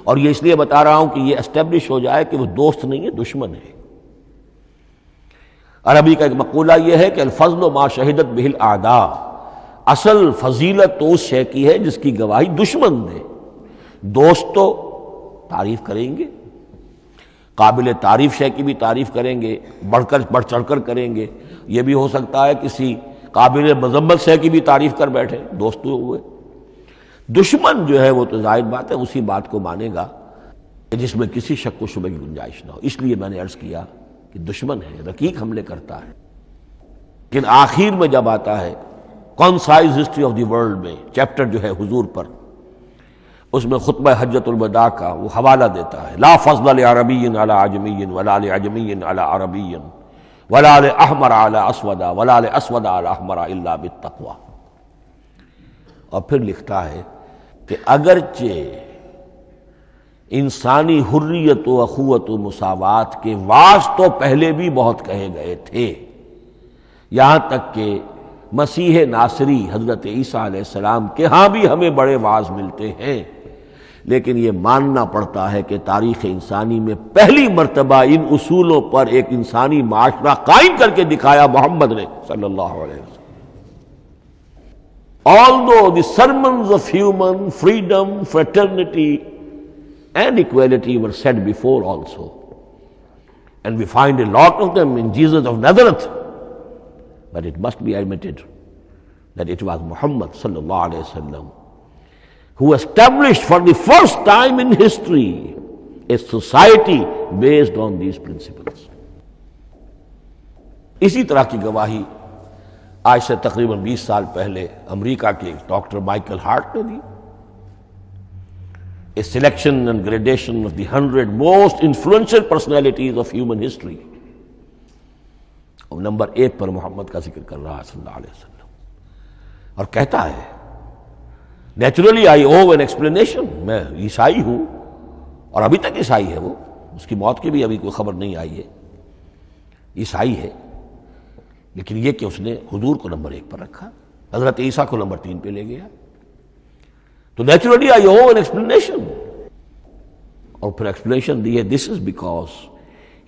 اور یہ اس لیے بتا رہا ہوں کہ یہ اسٹیبلش ہو جائے کہ وہ دوست نہیں ہے، دشمن ہے۔ عربی کا ایک مقولہ یہ ہے کہ الفضل ما شہدت بہ الاعداء، اصل فضیلت تو اس شے کی ہے جس کی گواہی دشمن دے۔ دوست تو تعریف کریں گے، قابل تعریف شے کی بھی تعریف کریں گے، بڑھ چڑھ کر کریں گے۔ یہ بھی ہو سکتا ہے کسی قابل مذمت شے کی بھی تعریف کر بیٹھے، دوست تو ہوئے۔ دشمن جو ہے وہ تو ظاہر بات ہے اسی بات کو مانے گا جس میں کسی شک و شبہ کی گنجائش نہ ہو۔ اس لیے میں نے عرض کیا کہ دشمن ہے، رقیق حملے کرتا ہے، لیکن آخر میں جب آتا ہے concise history of the world میں چیپٹر جو ہے حضور پر، اس میں خطبہ حجۃ الوداع کا وہ حوالہ دیتا ہے، لا فضل لعربی علی عجمی ولا لعجمی علی عربی ولا لاحمر علی اسود ولا لاسود علی احمر الا بالتقوی۔ اور پھر لکھتا ہے کہ اگرچہ انسانی حریت و اخوت و مساوات کے واس تو پہلے بھی بہت کہے گئے تھے، یہاں تک کہ مسیح ناصری حضرت عیسیٰ علیہ السلام کے ہاں بھی ہمیں بڑے واعظ ملتے ہیں، لیکن یہ ماننا پڑتا ہے کہ تاریخ انسانی میں پہلی مرتبہ ان اصولوں پر ایک انسانی معاشرہ قائم کر کے دکھایا محمد نے صلی اللہ علیہ وسلم. Although the sermons of human freedom, fraternity and equality were said before also, and we find a lot of them in Jesus of Nazareth, but it must be admitted that it was Muhammad sallallahu alaihi wasallam who established for the first time in history a society based on these principles. اسی طرح کی گواہی آج سے تقریباً 20 سال پہلے امریکہ کے ڈاکٹر مائیکل ہارٹ نے دی. A selection and gradation of the 100 most influential personalities of human history. اور نمبر 1 پر محمد کا ذکر کر رہا ہے صلی اللہ علیہ وسلم، اور کہتا ہے naturally I owe an explanation, میں عیسائی ہوں اور ابھی تک عیسائی ہے، وہ اس کی موت کی بھی ابھی کوئی خبر نہیں آئی ہے، عیسائی ہے، لیکن یہ کہ اس نے حضور کو نمبر 1 پر رکھا، حضرت عیسیٰ کو نمبر 3 پہ لے گیا. تو naturally I owe an explanation, اور پھر ایکسپلینیشن دی ہے this is because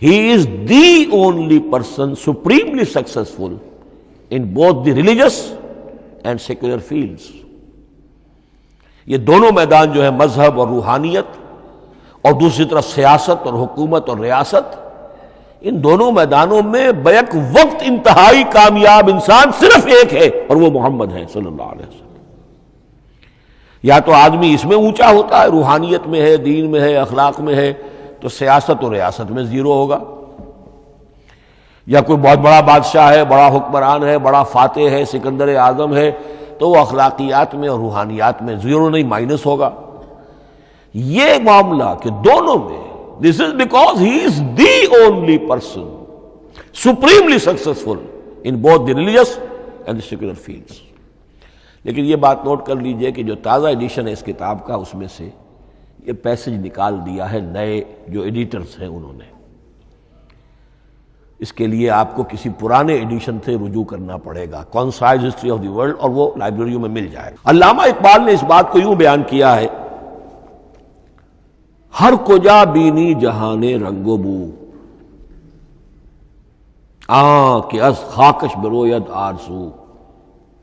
he is the only person supremely successful in both the religious and secular fields. یہ دونوں میدان جو ہے مذہب اور روحانیت اور دوسری طرف سیاست اور حکومت اور ریاست، ان دونوں میدانوں میں بیک وقت انتہائی کامیاب انسان صرف ایک ہے، اور وہ محمد ہے صلی اللہ علیہ وسلم. یا تو آدمی اس میں اونچا ہوتا ہے، روحانیت میں ہے، دین میں ہے، اخلاق میں ہے، تو سیاست اور ریاست میں زیرو ہوگا. یا کوئی بہت بڑا بادشاہ ہے، بڑا حکمران ہے، بڑا فاتح ہے، سکندر اعظم ہے، تو وہ اخلاقیات میں اور روحانیات میں زیرو نہیں، مائنس ہوگا. یہ معاملہ کہ دونوں میں this is because he is the only person supremely successful in both the religious and the secular fields. لیکن یہ بات نوٹ کر لیجئے کہ جو تازہ ایڈیشن ہے اس کتاب کا، اس میں سے یہ پیسج نکال دیا ہے نئے جو ایڈیٹرز ہیں انہوں نے. اس کے لیے آپ کو کسی پرانے ایڈیشن سے رجوع کرنا پڑے گا، concise history of the world, اور وہ لائبریریوں میں مل جائے گا. علامہ اقبال نے اس بات کو یوں بیان کیا ہے، ہر کجا بینی جہان رنگ و بو، کہ از خاکش بروید آرزو،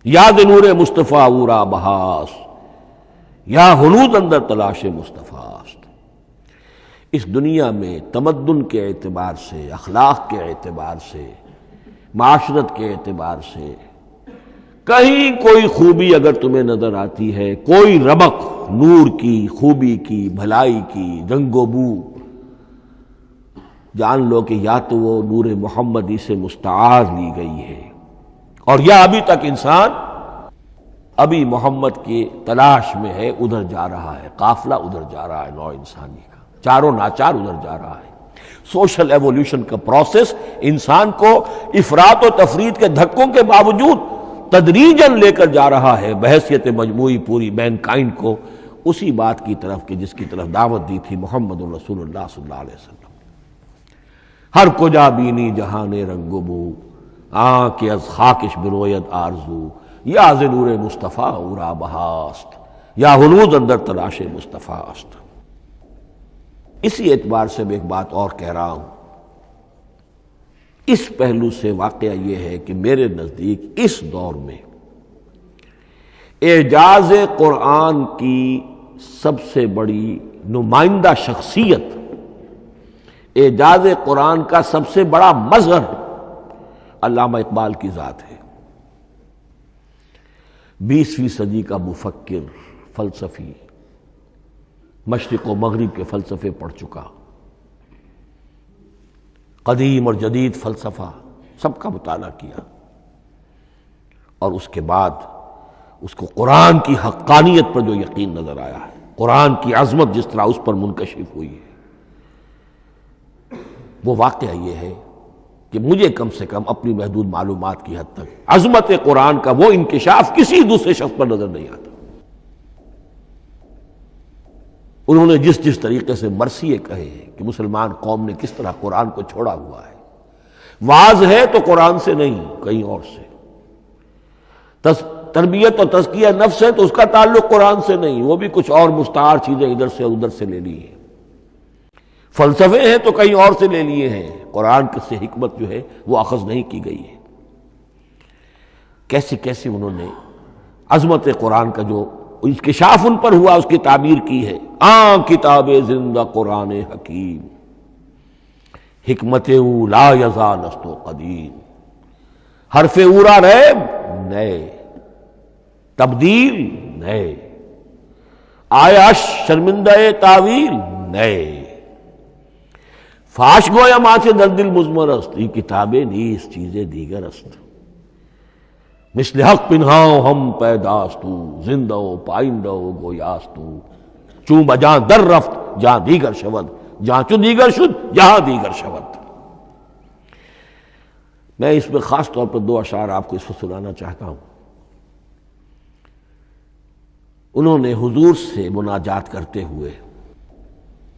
یاد نور مصطفیٰ اورا بہاس، یا ہنود اندر تلاش مصطفیٰ است. اس دنیا میں تمدن کے اعتبار سے، اخلاق کے اعتبار سے، معاشرت کے اعتبار سے کہیں کوئی خوبی اگر تمہیں نظر آتی ہے، کوئی رمق نور کی، خوبی کی، بھلائی کی، رنگ و بو، جان لو کہ یا تو وہ نور محمدی سے مستعار لی گئی ہے، اور یا ابھی تک انسان ابھی محمد کی تلاش میں ہے، ادھر جا رہا ہے، قافلہ ادھر جا رہا ہے، نوع انسانی کا چاروں ناچار ادھر جا رہا ہے. سوشل ایوولوشن کا پروسیس انسان کو افراط و تفرید کے دھکوں کے باوجود تدریجاً لے کر جا رہا ہے بحیثیت مجموعی پوری مین کائنڈ کو اسی بات کی طرف کہ جس کی طرف دعوت دی تھی محمد رسول اللہ صلی اللہ علیہ وسلم. ہر کجا بینی جہان رنگ و بو، کہ از خاکش بروید آرزو، یا ز نور مصطفیٰ اورا بہاست، یا ہنود اندر تلاش مصطفیٰ است. اسی اعتبار سے میں ایک بات اور کہہ رہا ہوں، اس پہلو سے واقعہ یہ ہے کہ میرے نزدیک اس دور میں اعجاز قرآن کی سب سے بڑی نمائندہ شخصیت، اعجاز قرآن کا سب سے بڑا مظہر علامہ اقبال کی ذات ہے. 20ویں صدی کا مفکر، فلسفی، مشرق و مغرب کے فلسفے پڑھ چکا، قدیم اور جدید فلسفہ سب کا مطالعہ کیا، اور اس کے بعد اس کو قرآن کی حقانیت پر جو یقین نظر آیا ہے، قرآن کی عظمت جس طرح اس پر منکشف ہوئی ہے، وہ واقعہ یہ ہے کہ مجھے کم سے کم اپنی محدود معلومات کی حد تک عظمت قرآن کا وہ انکشاف کسی دوسرے شخص پر نظر نہیں آتا. انہوں نے جس طریقے سے مرثیے کہے کہ مسلمان قوم نے کس طرح قرآن کو چھوڑا ہوا ہے، واعظ ہے تو قرآن سے نہیں، کہیں اور سے۔ تربیت اور تزکیہ نفس ہے تو اس کا تعلق قرآن سے نہیں، وہ بھی کچھ اور مستعار چیزیں ادھر سے ادھر سے لے لی ہیں۔ فلسفے ہیں تو کہیں اور سے لے لیے ہیں، قرآن سے حکمت جو ہے وہ اخذ نہیں کی گئی ہے۔ کیسی کیسی انہوں نے عظمت قرآن کا جو انکشاف ان پر ہوا اس کی تعبیر کی ہے۔ کتاب زندہ قرآن حکیم، حکمت او لا یزال است و قدیم، حرف اورا ریب نئے، تبدیل نئے، آیاش شرمندہ تعویل نئے، فاش گویا ماں سے در دل مضمر است، یہ کتابیں نیز چیزیں دیگر است، مثل حق پنہاؤ ہم پیداستو، زندہ و پائندہ و گویاستو، چون بجاں در رفت جہاں دیگر شود، جہاں چو دیگر شد جہاں دیگر شود۔ میں اس میں خاص طور پر دو اشعار آپ کو اس وقت سنانا چاہتا ہوں۔ انہوں نے حضور سے مناجات کرتے ہوئے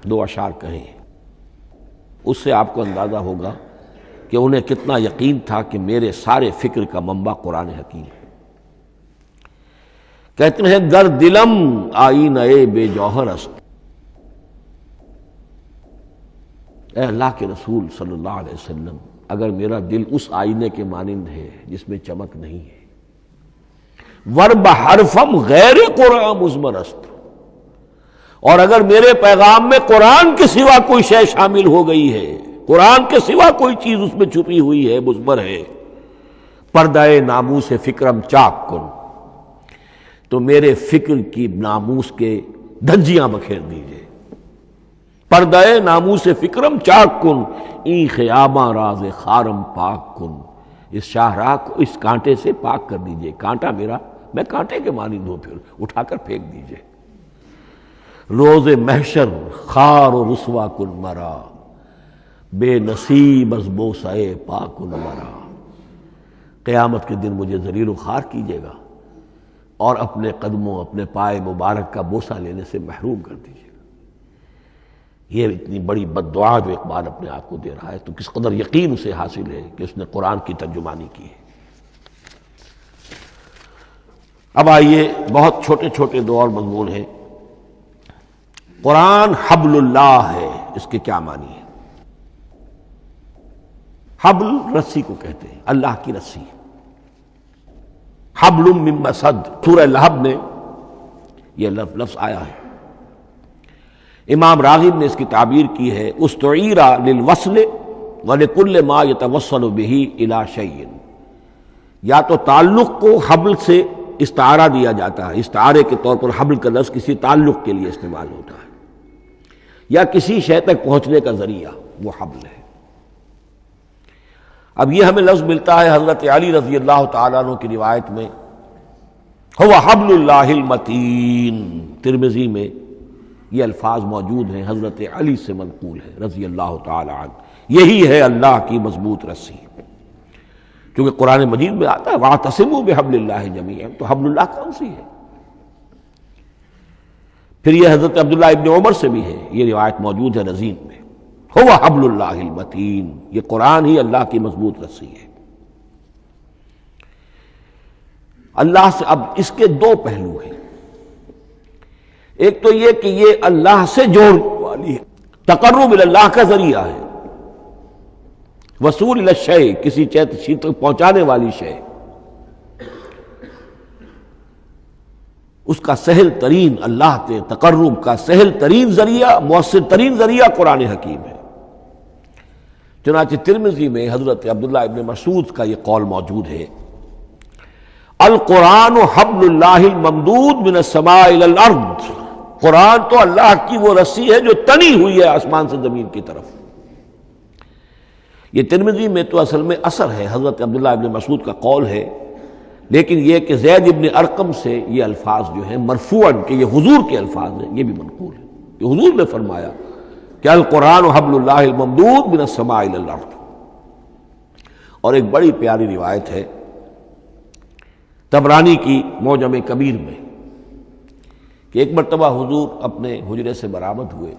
دو اشعار کہے ہیں، اس سے آپ کو اندازہ ہوگا کہ انہیں کتنا یقین تھا کہ میرے سارے فکر کا منبع قرآن حکیم ہے۔ کہتے ہیں در دلم آئینہ بے جوہر است، اے اللہ کے رسول صلی اللہ علیہ وسلم، اگر میرا دل اس آئینے کے مانند ہے جس میں چمک نہیں ہے، ورب حرفم غیر قرآن مضمر است، اور اگر میرے پیغام میں قرآن کے سوا کوئی شے شامل ہو گئی ہے، قرآن کے سوا کوئی چیز اس میں چھپی ہوئی ہے، مضمر ہے، پردہ ناموس فکرم چاک کن، تو میرے فکر کی ناموس کے دھجیاں بکھیر دیجئے۔ پردہ ناموس فکرم چاک کن، این خیاباں راز خارم پاک کن، اس شاہراہ کو اس کانٹے سے پاک کر دیجئے، کانٹا میرا، میں کانٹے کے مانند ہوں، پھر اٹھا کر پھینک دیجئے۔ روز محشر خار و رسوا کن مرا، بے نصیب از بوسہ پاک کن مرا، قیامت کے دن مجھے ذلیل و خوار کیجیے گا اور اپنے قدموں، اپنے پائے مبارک کا بوسہ لینے سے محروم کر دیجیے گا۔ یہ اتنی بڑی بد دعا جو اقبال اپنے آپ کو دے رہا ہے، تو کس قدر یقین اسے حاصل ہے کہ اس نے قرآن کی ترجمانی کی ہے۔ اب آئیے، بہت چھوٹے چھوٹے دو اور مضمون ہیں۔ قرآن حبل اللہ ہے، اس کے کیا معنی ہے؟ حبل رسی کو کہتے ہیں، اللہ کی رسی۔ حبل من مسد، سورہ لہب میں یہ لفظ آیا ہے۔ امام راغب نے اس کی تعبیر کی ہے، استعیر للوصل ولکل ما یتوصل به الی شیء، یا تو تعلق کو حبل سے استعارہ دیا جاتا ہے، استعارے کے طور پر حبل کا لفظ کسی تعلق کے لیے استعمال ہوتا ہے، یا کسی شے تک پہنچنے کا ذریعہ، وہ حبل ہے۔ اب یہ ہمیں لفظ ملتا ہے حضرت علی رضی اللہ تعالیٰ عنہ کی روایت میں، هو حبل اللہ المتین، ترمذی میں یہ الفاظ موجود ہیں، حضرت علی سے منقول ہے رضی اللہ تعالی عنہ، یہی ہے اللہ کی مضبوط رسی۔ کیونکہ قرآن مجید میں آتا ہے وَاعْتَصِمُوا بِحَبْلِ اللَّهِ جَمِيعًا، تو حبل اللہ کون سی ہے؟ پھر یہ حضرت عبداللہ ابن عمر سے بھی ہے، یہ روایت موجود ہے رزین میں، هو حبل اللہ المتین، یہ قرآن ہی اللہ کی مضبوط رسی ہے۔ اللہ سے اب اس کے دو پہلو ہیں، ایک تو یہ کہ یہ اللہ سے جوڑنے والی ہے، تقرب اللہ کا ذریعہ ہے، وصول الی الشیء، کسی چیز تک پہنچانے والی شے، اس کا سہل ترین، اللہ کے تقرب کا سہل ترین ذریعہ، مؤثر ترین ذریعہ قرآن حکیم ہے۔ چنانچہ ترمذی میں حضرت عبداللہ ابن مسعود کا یہ قول موجود ہے، القرآن حبل اللہ الممدود من السماء الی الارض، قرآن تو اللہ کی وہ رسی ہے جو تنی ہوئی ہے آسمان سے زمین کی طرف۔ یہ ترمذی میں تو اصل میں اثر ہے، حضرت عبداللہ ابن مسعود کا قول ہے، لیکن یہ کہ زید ابن ارقم سے یہ الفاظ جو ہیں مرفوعاً کہ یہ حضور کے الفاظ ہیں، یہ بھی منقول ہے کہ حضور نے فرمایا کہ القرآن حبل اللہ الممدود من السماء الی الارض۔ اور ایک بڑی پیاری روایت ہے طبرانی کی معجم کبیر میں کہ ایک مرتبہ حضور اپنے حجرے سے برآمد ہوئے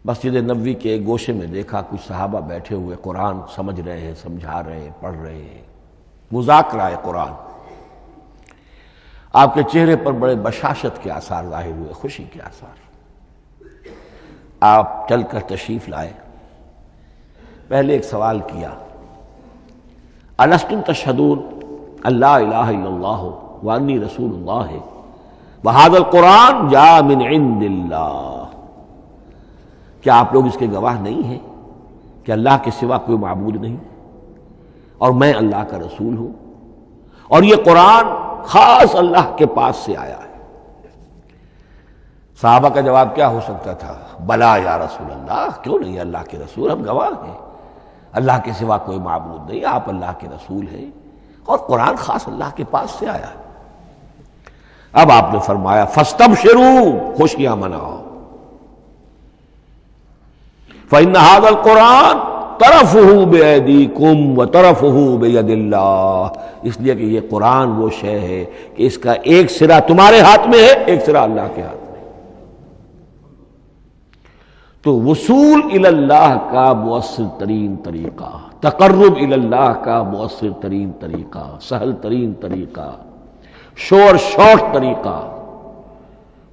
مسجد نبوی کے ایک گوشے میں دیکھا کچھ صحابہ بیٹھے ہوئے قرآن سمجھ رہے ہیں، سمجھا رہے ہیں، پڑھ رہے ہیں، مذاکرہ ہے قرآن۔ آپ کے چہرے پر بڑے بشاشت کے آثار ظاہر ہوئے، خوشی کے آثار۔ آپ چل کر تشریف لائے، پہلے ایک سوال کیا، الستم تشہدون اللہ الہ الا اللہ وانی رسول اللہ وہذا القرآن جاء من عند اللہ، کیا آپ لوگ اس کے گواہ نہیں ہیں کہ اللہ کے سوا کوئی معبود نہیں اور میں اللہ کا رسول ہوں، اور یہ قرآن خاص اللہ کے پاس سے آیا ہے؟ صحابہ کا جواب کیا ہو سکتا تھا؟ بلا یا رسول اللہ، کیوں نہیں اللہ کے رسول، ہم گواہ ہیں، اللہ کے سوا کوئی معبود نہیں، آپ اللہ کے رسول ہیں اور قرآن خاص اللہ کے پاس سے آیا ہے۔ اب آپ نے فرمایا فاستبشروا، خوشیاں مناؤ، فإن هذا القرآن طرفه بأيديكم وطرفه بيد اللہ، اس لیے کہ یہ قرآن وہ شے ہے کہ اس کا ایک سرا تمہارے ہاتھ میں ہے، ایک سرا اللہ کے ہاتھ میں۔ تو وصول الی اللہ کا مؤثر ترین طریقہ، تقرب الی اللہ کا مؤثر ترین طریقہ، سہل ترین طریقہ، شور شوق طریقہ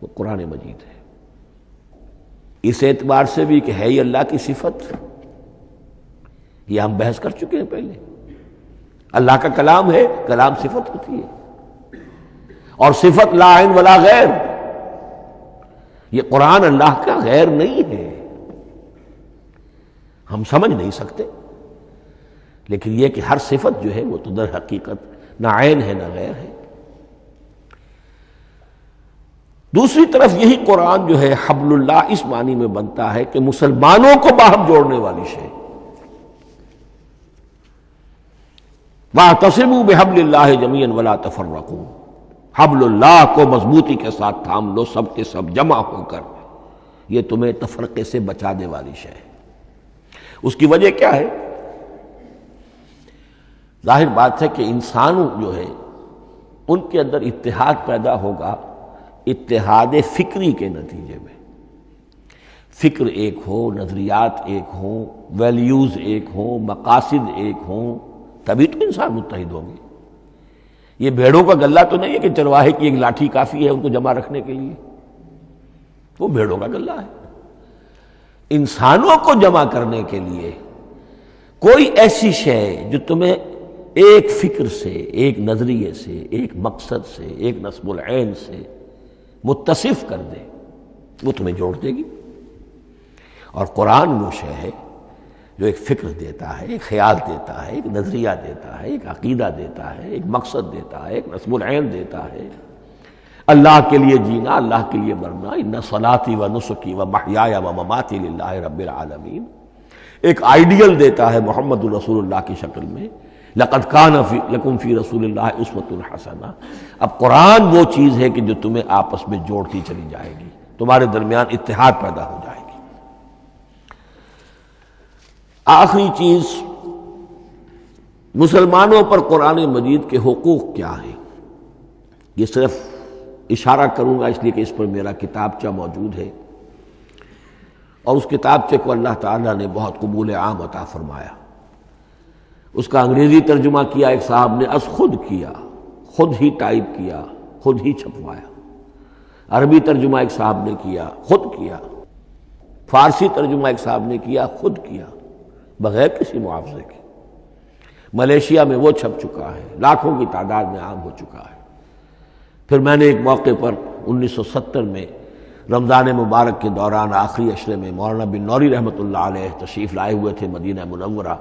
وہ قرآن مجید ہے۔ اس اعتبار سے بھی کہ ہے ہی اللہ کی صفت، یہ ہم بحث کر چکے ہیں پہلے، اللہ کا کلام ہے، کلام صفت ہوتی ہے، اور صفت لا عین ولا غیر، یہ قرآن اللہ کا غیر نہیں ہے، ہم سمجھ نہیں سکتے، لیکن یہ کہ ہر صفت جو ہے وہ تو در حقیقت نہ عین ہے نہ غیر ہے۔ دوسری طرف یہی قرآن جو ہے حبل اللہ اس معنی میں بنتا ہے کہ مسلمانوں کو باہم جوڑنے والی شے، وَاعْتَصِمُوا بِحَبْلِ اللَّهِ جَمِيعًا وَلَا تَفَرَّقُوا، حبل اللہ کو مضبوطی کے ساتھ تھام لو، سب کے سب جمع ہو کر، یہ تمہیں تفرقے سے بچانے والی شے ہے۔ اس کی وجہ کیا ہے؟ ظاہر بات ہے کہ انسانوں جو ہے ان کے اندر اتحاد پیدا ہوگا اتحاد فکری کے نتیجے میں، فکر ایک ہو، نظریات ایک ہوں، ویلیوز ایک ہوں، مقاصد ایک ہوں، تبھی تو انسان متحد ہوں گے۔ یہ بھیڑوں کا گلہ تو نہیں ہے کہ چرواہے کی ایک لاٹھی کافی ہے ان کو جمع رکھنے کے لیے، وہ بھیڑوں کا گلہ ہے۔ انسانوں کو جمع کرنے کے لیے کوئی ایسی شے جو تمہیں ایک فکر سے، ایک نظریے سے، ایک مقصد سے، ایک نصب العین سے متصف کر دے، وہ تمہیں جوڑ دے گی۔ اور قرآن وہ شے ہے جو ایک فکر دیتا ہے، ایک خیال دیتا ہے، ایک نظریہ دیتا ہے، ایک عقیدہ دیتا ہے، ایک مقصد دیتا ہے، ایک نصب العین دیتا ہے، اللہ کے لیے جینا، اللہ کے لیے مرنا، ان صلاتی و نسکی و محیای و مماتی للہ رب العالمین، ایک آئیڈیل دیتا ہے محمد الرسول اللہ کی شکل میں، لقد کان لکم فی رسول اللہ اسوۃ حسنہ۔ اب قرآن وہ چیز ہے کہ جو تمہیں آپس میں جوڑتی چلی جائے گی، تمہارے درمیان اتحاد پیدا ہو جائے گی۔ آخری چیز، مسلمانوں پر قرآن مجید کے حقوق کیا ہیں؟ یہ صرف اشارہ کروں گا اس لیے کہ اس پر میرا کتابچہ موجود ہے، اور اس کتابچے کو اللہ تعالیٰ نے بہت قبول عام عطا فرمایا۔ اس کا انگریزی ترجمہ کیا ایک صاحب نے، از خود کیا، خود ہی ٹائپ کیا، خود ہی چھپوایا۔ عربی ترجمہ ایک صاحب نے کیا، خود کیا۔ فارسی ترجمہ ایک صاحب نے کیا، خود کیا، بغیر کسی معاوضے کے۔ ملیشیا میں وہ چھپ چکا ہے، لاکھوں کی تعداد میں عام ہو چکا ہے۔ پھر میں نے ایک موقع پر 1970 میں رمضان مبارک کے دوران آخری عشرے میں مولانا بن نوری رحمۃ اللہ علیہ تشریف لائے ہوئے تھے مدینہ منورہ،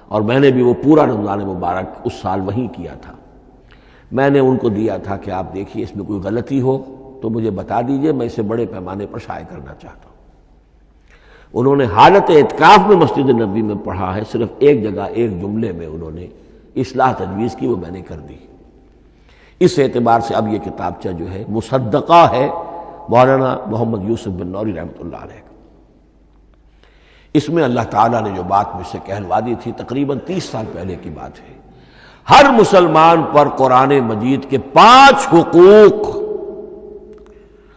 اور میں نے بھی وہ پورا رمضان مبارک اس سال وہیں کیا تھا۔ میں نے ان کو دیا تھا کہ آپ دیکھیے اس میں کوئی غلطی ہو تو مجھے بتا دیجئے، میں اسے بڑے پیمانے پر شائع کرنا چاہتا ہوں۔ انہوں نے حالت اعتکاف میں مسجد نبوی میں پڑھا ہے، صرف ایک جگہ ایک جملے میں انہوں نے اصلاح تجویز کی، وہ میں نے کر دی۔ اس اعتبار سے اب یہ کتابچہ جو ہے مصدقہ ہے مولانا محمد یوسف بن نوری رحمۃ اللہ علیہ کا۔ اس میں اللہ تعالیٰ نے جو بات مجھ سے کہلوا دی تھی، تقریباً 30 سال پہلے کی بات ہے، ہر مسلمان پر قرآن مجید کے 5 حقوق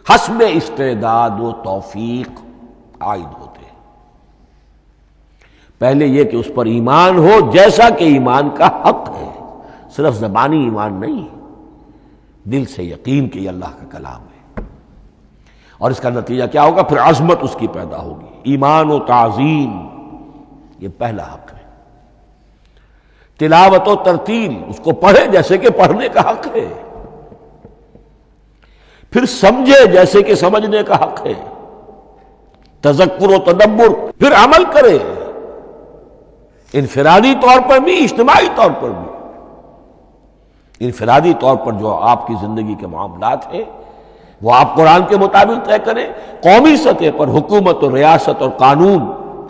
حسب استعداد و توفیق عائد ہوتے ہیں۔ پہلے یہ کہ اس پر ایمان ہو جیسا کہ ایمان کا حق ہے، صرف زبانی ایمان نہیں، دل سے یقین کہ یہ اللہ کا کلام ہے۔ اور اس کا نتیجہ کیا ہوگا؟ پھر عظمت اس کی پیدا ہوگی، ایمان و تعظیم، یہ پہلا حق ہے۔ تلاوت و ترتیل، اس کو پڑھے جیسے کہ پڑھنے کا حق ہے، پھر سمجھے جیسے کہ سمجھنے کا حق ہے، تذکر و تدبر، پھر عمل کرے، انفرادی طور پر بھی اجتماعی طور پر بھی۔ انفرادی طور پر جو آپ کی زندگی کے معاملات ہیں وہ آپ قرآن کے مطابق طے کریں، قومی سطح پر حکومت اور ریاست اور قانون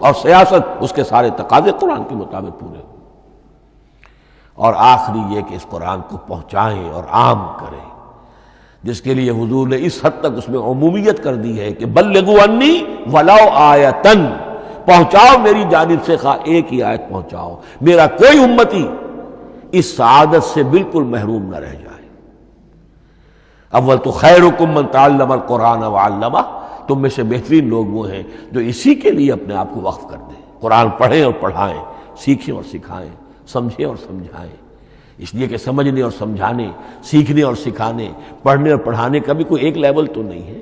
اور سیاست، اس کے سارے تقاضے قرآن کے مطابق پورے ہوں، اور آخری یہ کہ اس قرآن کو پہنچائیں اور عام کریں، جس کے لیے حضور نے اس حد تک اس میں عمومیت کر دی ہے کہ بلغوا انی ولو آیۃ، پہنچاؤ میری جانب سے خواہ ایک ہی آیت پہنچاؤ، میرا کوئی امتی اس سعادت سے بالکل محروم نہ رہ جائے۔ اول تو خیرکم من تعلم القرآن وعلمہ، تم میں سے بہترین لوگ وہ ہیں جو اسی کے لیے اپنے آپ کو وقف کر دیں، قرآن پڑھیں اور پڑھائیں، سیکھیں اور سکھائیں، سمجھیں اور سمجھائیں۔ اس لیے کہ سمجھنے اور سمجھانے، سیکھنے اور سکھانے، پڑھنے اور پڑھانے کا بھی کوئی ایک لیول تو نہیں ہے،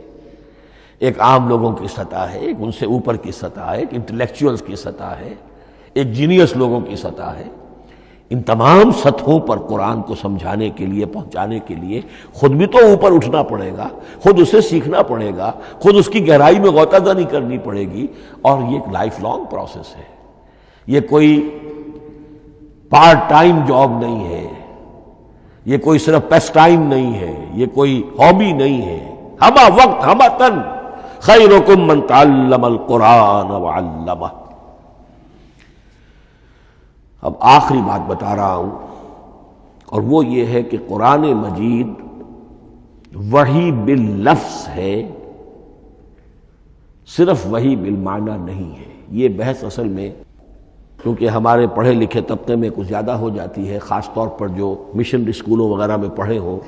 ایک عام لوگوں کی سطح ہے، ایک ان سے اوپر کی سطح ہے، ایک انٹلیکچوئلز کی سطح ہے، ایک جینیس لوگوں کی سطح ہے۔ ان تمام سطحوں پر قرآن کو سمجھانے کے لیے، پہنچانے کے لیے خود بھی تو اوپر اٹھنا پڑے گا، خود اسے سیکھنا پڑے گا، خود اس کی گہرائی میں غوطہ زنی کرنی پڑے گی، اور یہ ایک لائف لانگ پروسیس ہے، یہ کوئی پارٹ ٹائم جاب نہیں ہے، یہ کوئی صرف پیس ٹائم نہیں ہے، یہ کوئی ہابی نہیں ہے، ہمہ وقت ہمہ تن، خیرکم من تعلم القرآن وعلمہ۔ اب آخری بات بتا رہا ہوں، اور وہ یہ ہے کہ قرآن مجید وحی باللفظ ہے، صرف وحی بالمعنی نہیں ہے۔ یہ بحث اصل میں کیونکہ ہمارے پڑھے لکھے طبقے میں کچھ زیادہ ہو جاتی ہے، خاص طور پر جو مشنری اسکولوں وغیرہ میں پڑھے ہوں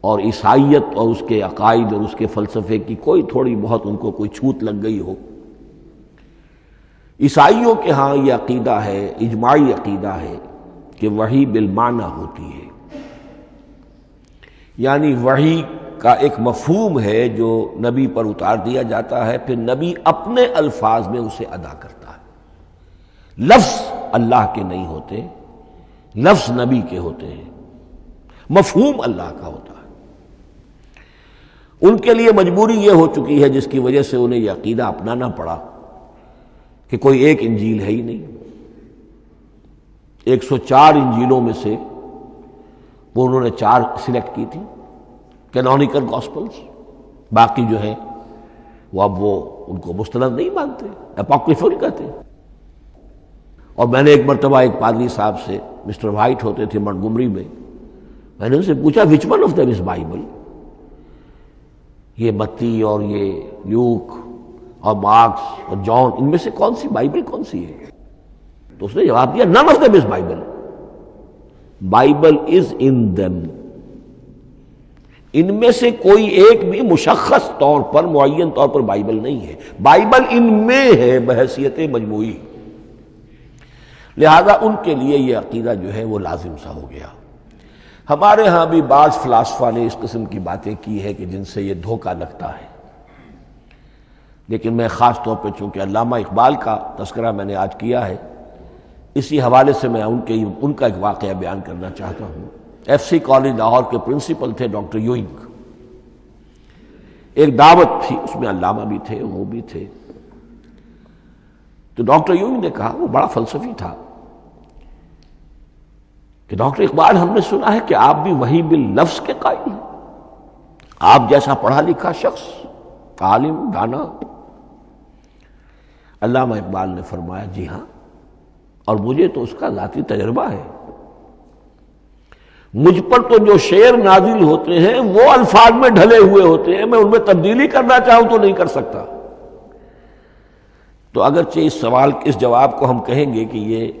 اور عیسائیت اور اس کے عقائد اور اس کے فلسفے کی کوئی تھوڑی بہت ان کو کوئی چھوت لگ گئی ہو۔ عیسائیوں کے ہاں یہ عقیدہ ہے، اجماعی عقیدہ ہے کہ وحی بالمعنی ہوتی ہے، یعنی وحی کا ایک مفہوم ہے جو نبی پر اتار دیا جاتا ہے، پھر نبی اپنے الفاظ میں اسے ادا کرتا ہے۔ لفظ اللہ کے نہیں ہوتے، لفظ نبی کے ہوتے ہیں، مفہوم اللہ کا ہوتا ہے۔ ان کے لیے مجبوری یہ ہو چکی ہے جس کی وجہ سے انہیں یہ عقیدہ اپنانا پڑا کہ کوئی ایک انجیل ہے ہی نہیں، 104 انجیلوں میں سے وہ انہوں نے 4 سلیکٹ کی تھی کینونیکل گاسپلز، باقی جو ہیں وہ اب وہ ان کو مستند نہیں مانتے، اپوکریفل کہتے ہیں۔ اور میں نے ایک مرتبہ ایک پادری صاحب سے، مسٹر وائٹ ہوتے تھے منٹگمری میں نے ان سے پوچھا which one of them is Bible؟ یہ متی اور یہ لیوک اور مارکس اور جان، ان میں سے کون سی بائبل کون سی ہے؟ تو اس نے جواب دیا none of them is Bible، Bible is in them، ان میں سے کوئی ایک بھی مشخص طور پر، معین طور پر بائبل نہیں ہے، بائبل ان میں ہے بحیثیت مجموعی۔ لہذا ان کے لیے یہ عقیدہ جو ہے وہ لازم سا ہو گیا۔ ہمارے ہاں بھی بعض فلاسفہ نے اس قسم کی باتیں کی ہے کہ جن سے یہ دھوکہ لگتا ہے، لیکن میں خاص طور پہ چونکہ علامہ اقبال کا تذکرہ میں نے آج کیا ہے، اسی حوالے سے میں ان کا ایک واقعہ بیان کرنا چاہتا ہوں۔ ایف سی کالج لاہور کے پرنسپل تھے ڈاکٹر یوئنگ، ایک دعوت تھی، اس میں علامہ بھی تھے، وہ بھی تھے۔ تو ڈاکٹر یوئنگ نے کہا، وہ بڑا فلسفی تھا، کہ ڈاکٹر اقبال ہم نے سنا ہے کہ آپ بھی وحی باللفظ کے قائل ہیں، آپ جیسا پڑھا لکھا شخص، عالم دانا۔ علامہ اقبال نے فرمایا جی ہاں، اور مجھے تو اس کا ذاتی تجربہ ہے، مجھ پر تو جو شعر نازل ہوتے ہیں وہ الفاظ میں ڈھلے ہوئے ہوتے ہیں، میں ان میں تبدیلی کرنا چاہوں تو نہیں کر سکتا۔ تو اگرچہ اس سوال اس جواب کو ہم کہیں گے کہ یہ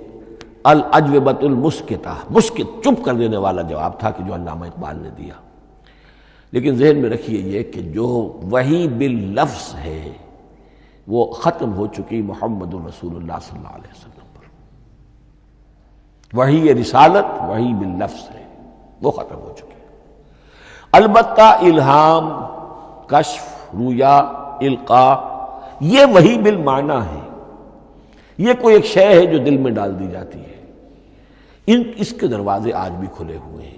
الاجوبۃ المسکتہ، مسکت چپ کر دینے والا جواب تھا کہ جو علامہ اقبال نے دیا، لیکن ذہن میں رکھیے یہ کہ جو وحی باللفظ ہے وہ ختم ہو چکی محمد رسول اللہ صلی اللہ علیہ وسلم پر. وحی رسالت وحی باللفظ ہے، وہ ختم ہو چکی. البتہ الہام، کشف، رویا، القاء، یہ وحی بالمعنی ہے. یہ کوئی ایک شے ہے جو دل میں ڈال دی جاتی ہے. اس کے دروازے آج بھی کھلے ہوئے ہیں.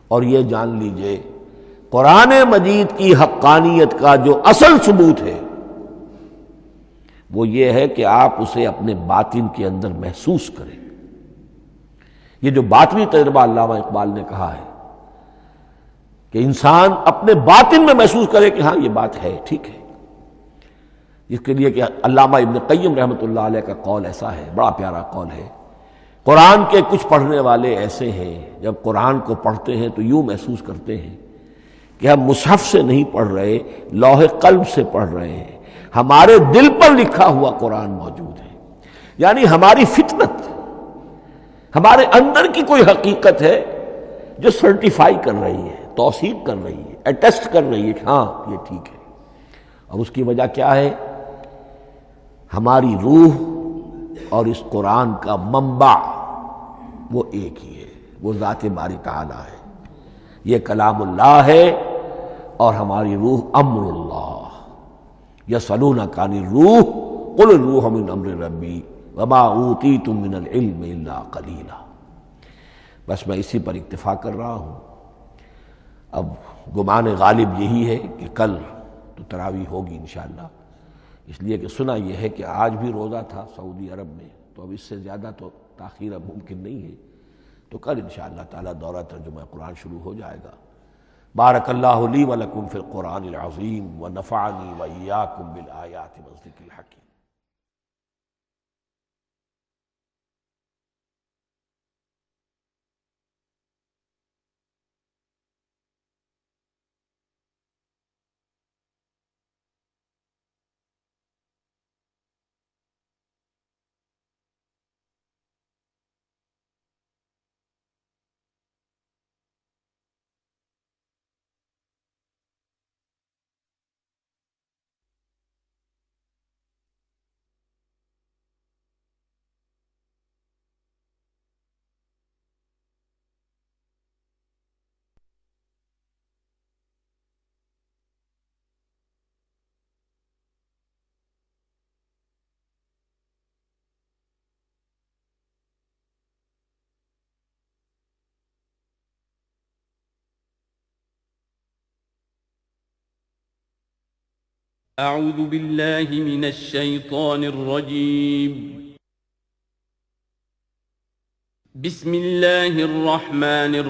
اور یہ جان لیجئے قرآن مجید کی حقانیت کا جو اصل ثبوت ہے وہ یہ ہے کہ آپ اسے اپنے باطن کے اندر محسوس کریں. یہ جو باطنی تجربہ علامہ اقبال نے کہا ہے کہ انسان اپنے باطن میں محسوس کرے کہ ہاں یہ بات ہے، ٹھیک ہے. اس کے لیے کہ علامہ ابن قیم رحمۃ اللہ علیہ کا قول ایسا ہے، بڑا پیارا قول ہے. قرآن کے کچھ پڑھنے والے ایسے ہیں جب قرآن کو پڑھتے ہیں تو یوں محسوس کرتے ہیں کہ ہم مصحف سے نہیں پڑھ رہے، لوح قلب سے پڑھ رہے ہیں. ہمارے دل پر لکھا ہوا قرآن موجود ہے. یعنی ہماری فطرت، ہمارے اندر کی کوئی حقیقت ہے جو سرٹیفائی کر رہی ہے، توثیق کر رہی ہے، اٹیسٹ کر رہی ہے کہ ہاں یہ ٹھیک ہے. اور اس کی وجہ کیا ہے؟ ہماری روح اور اس قرآن کا منبع وہ ایک ہی ہے، وہ ذات باری تعالی ہے. یہ کلام اللہ ہے اور ہماری روح امر اللہ. یسألونک عن الروح قل الروح من امر ربی وما اوتیتم من العلم الا قلیلا. بس میں اسی پر اکتفا کر رہا ہوں. اب گمان غالب یہی ہے کہ کل تو تراویح ہوگی انشاءاللہ، اس لیے کہ سنا یہ ہے کہ آج بھی روزہ تھا سعودی عرب میں، تو اب اس سے زیادہ تو تاخیر اب ممکن نہیں ہے. تو کل انشاءاللہ تعالی دورہ ترجمہ قرآن شروع ہو جائے گا. بارک اللہ لی ولکم فی القرآن العظیم ونفعنی وإیاکم بالآیات والذکر الحکیم. أعوذ بالله من الشيطان الرجيم. بسم الله الرحمن الرحيم.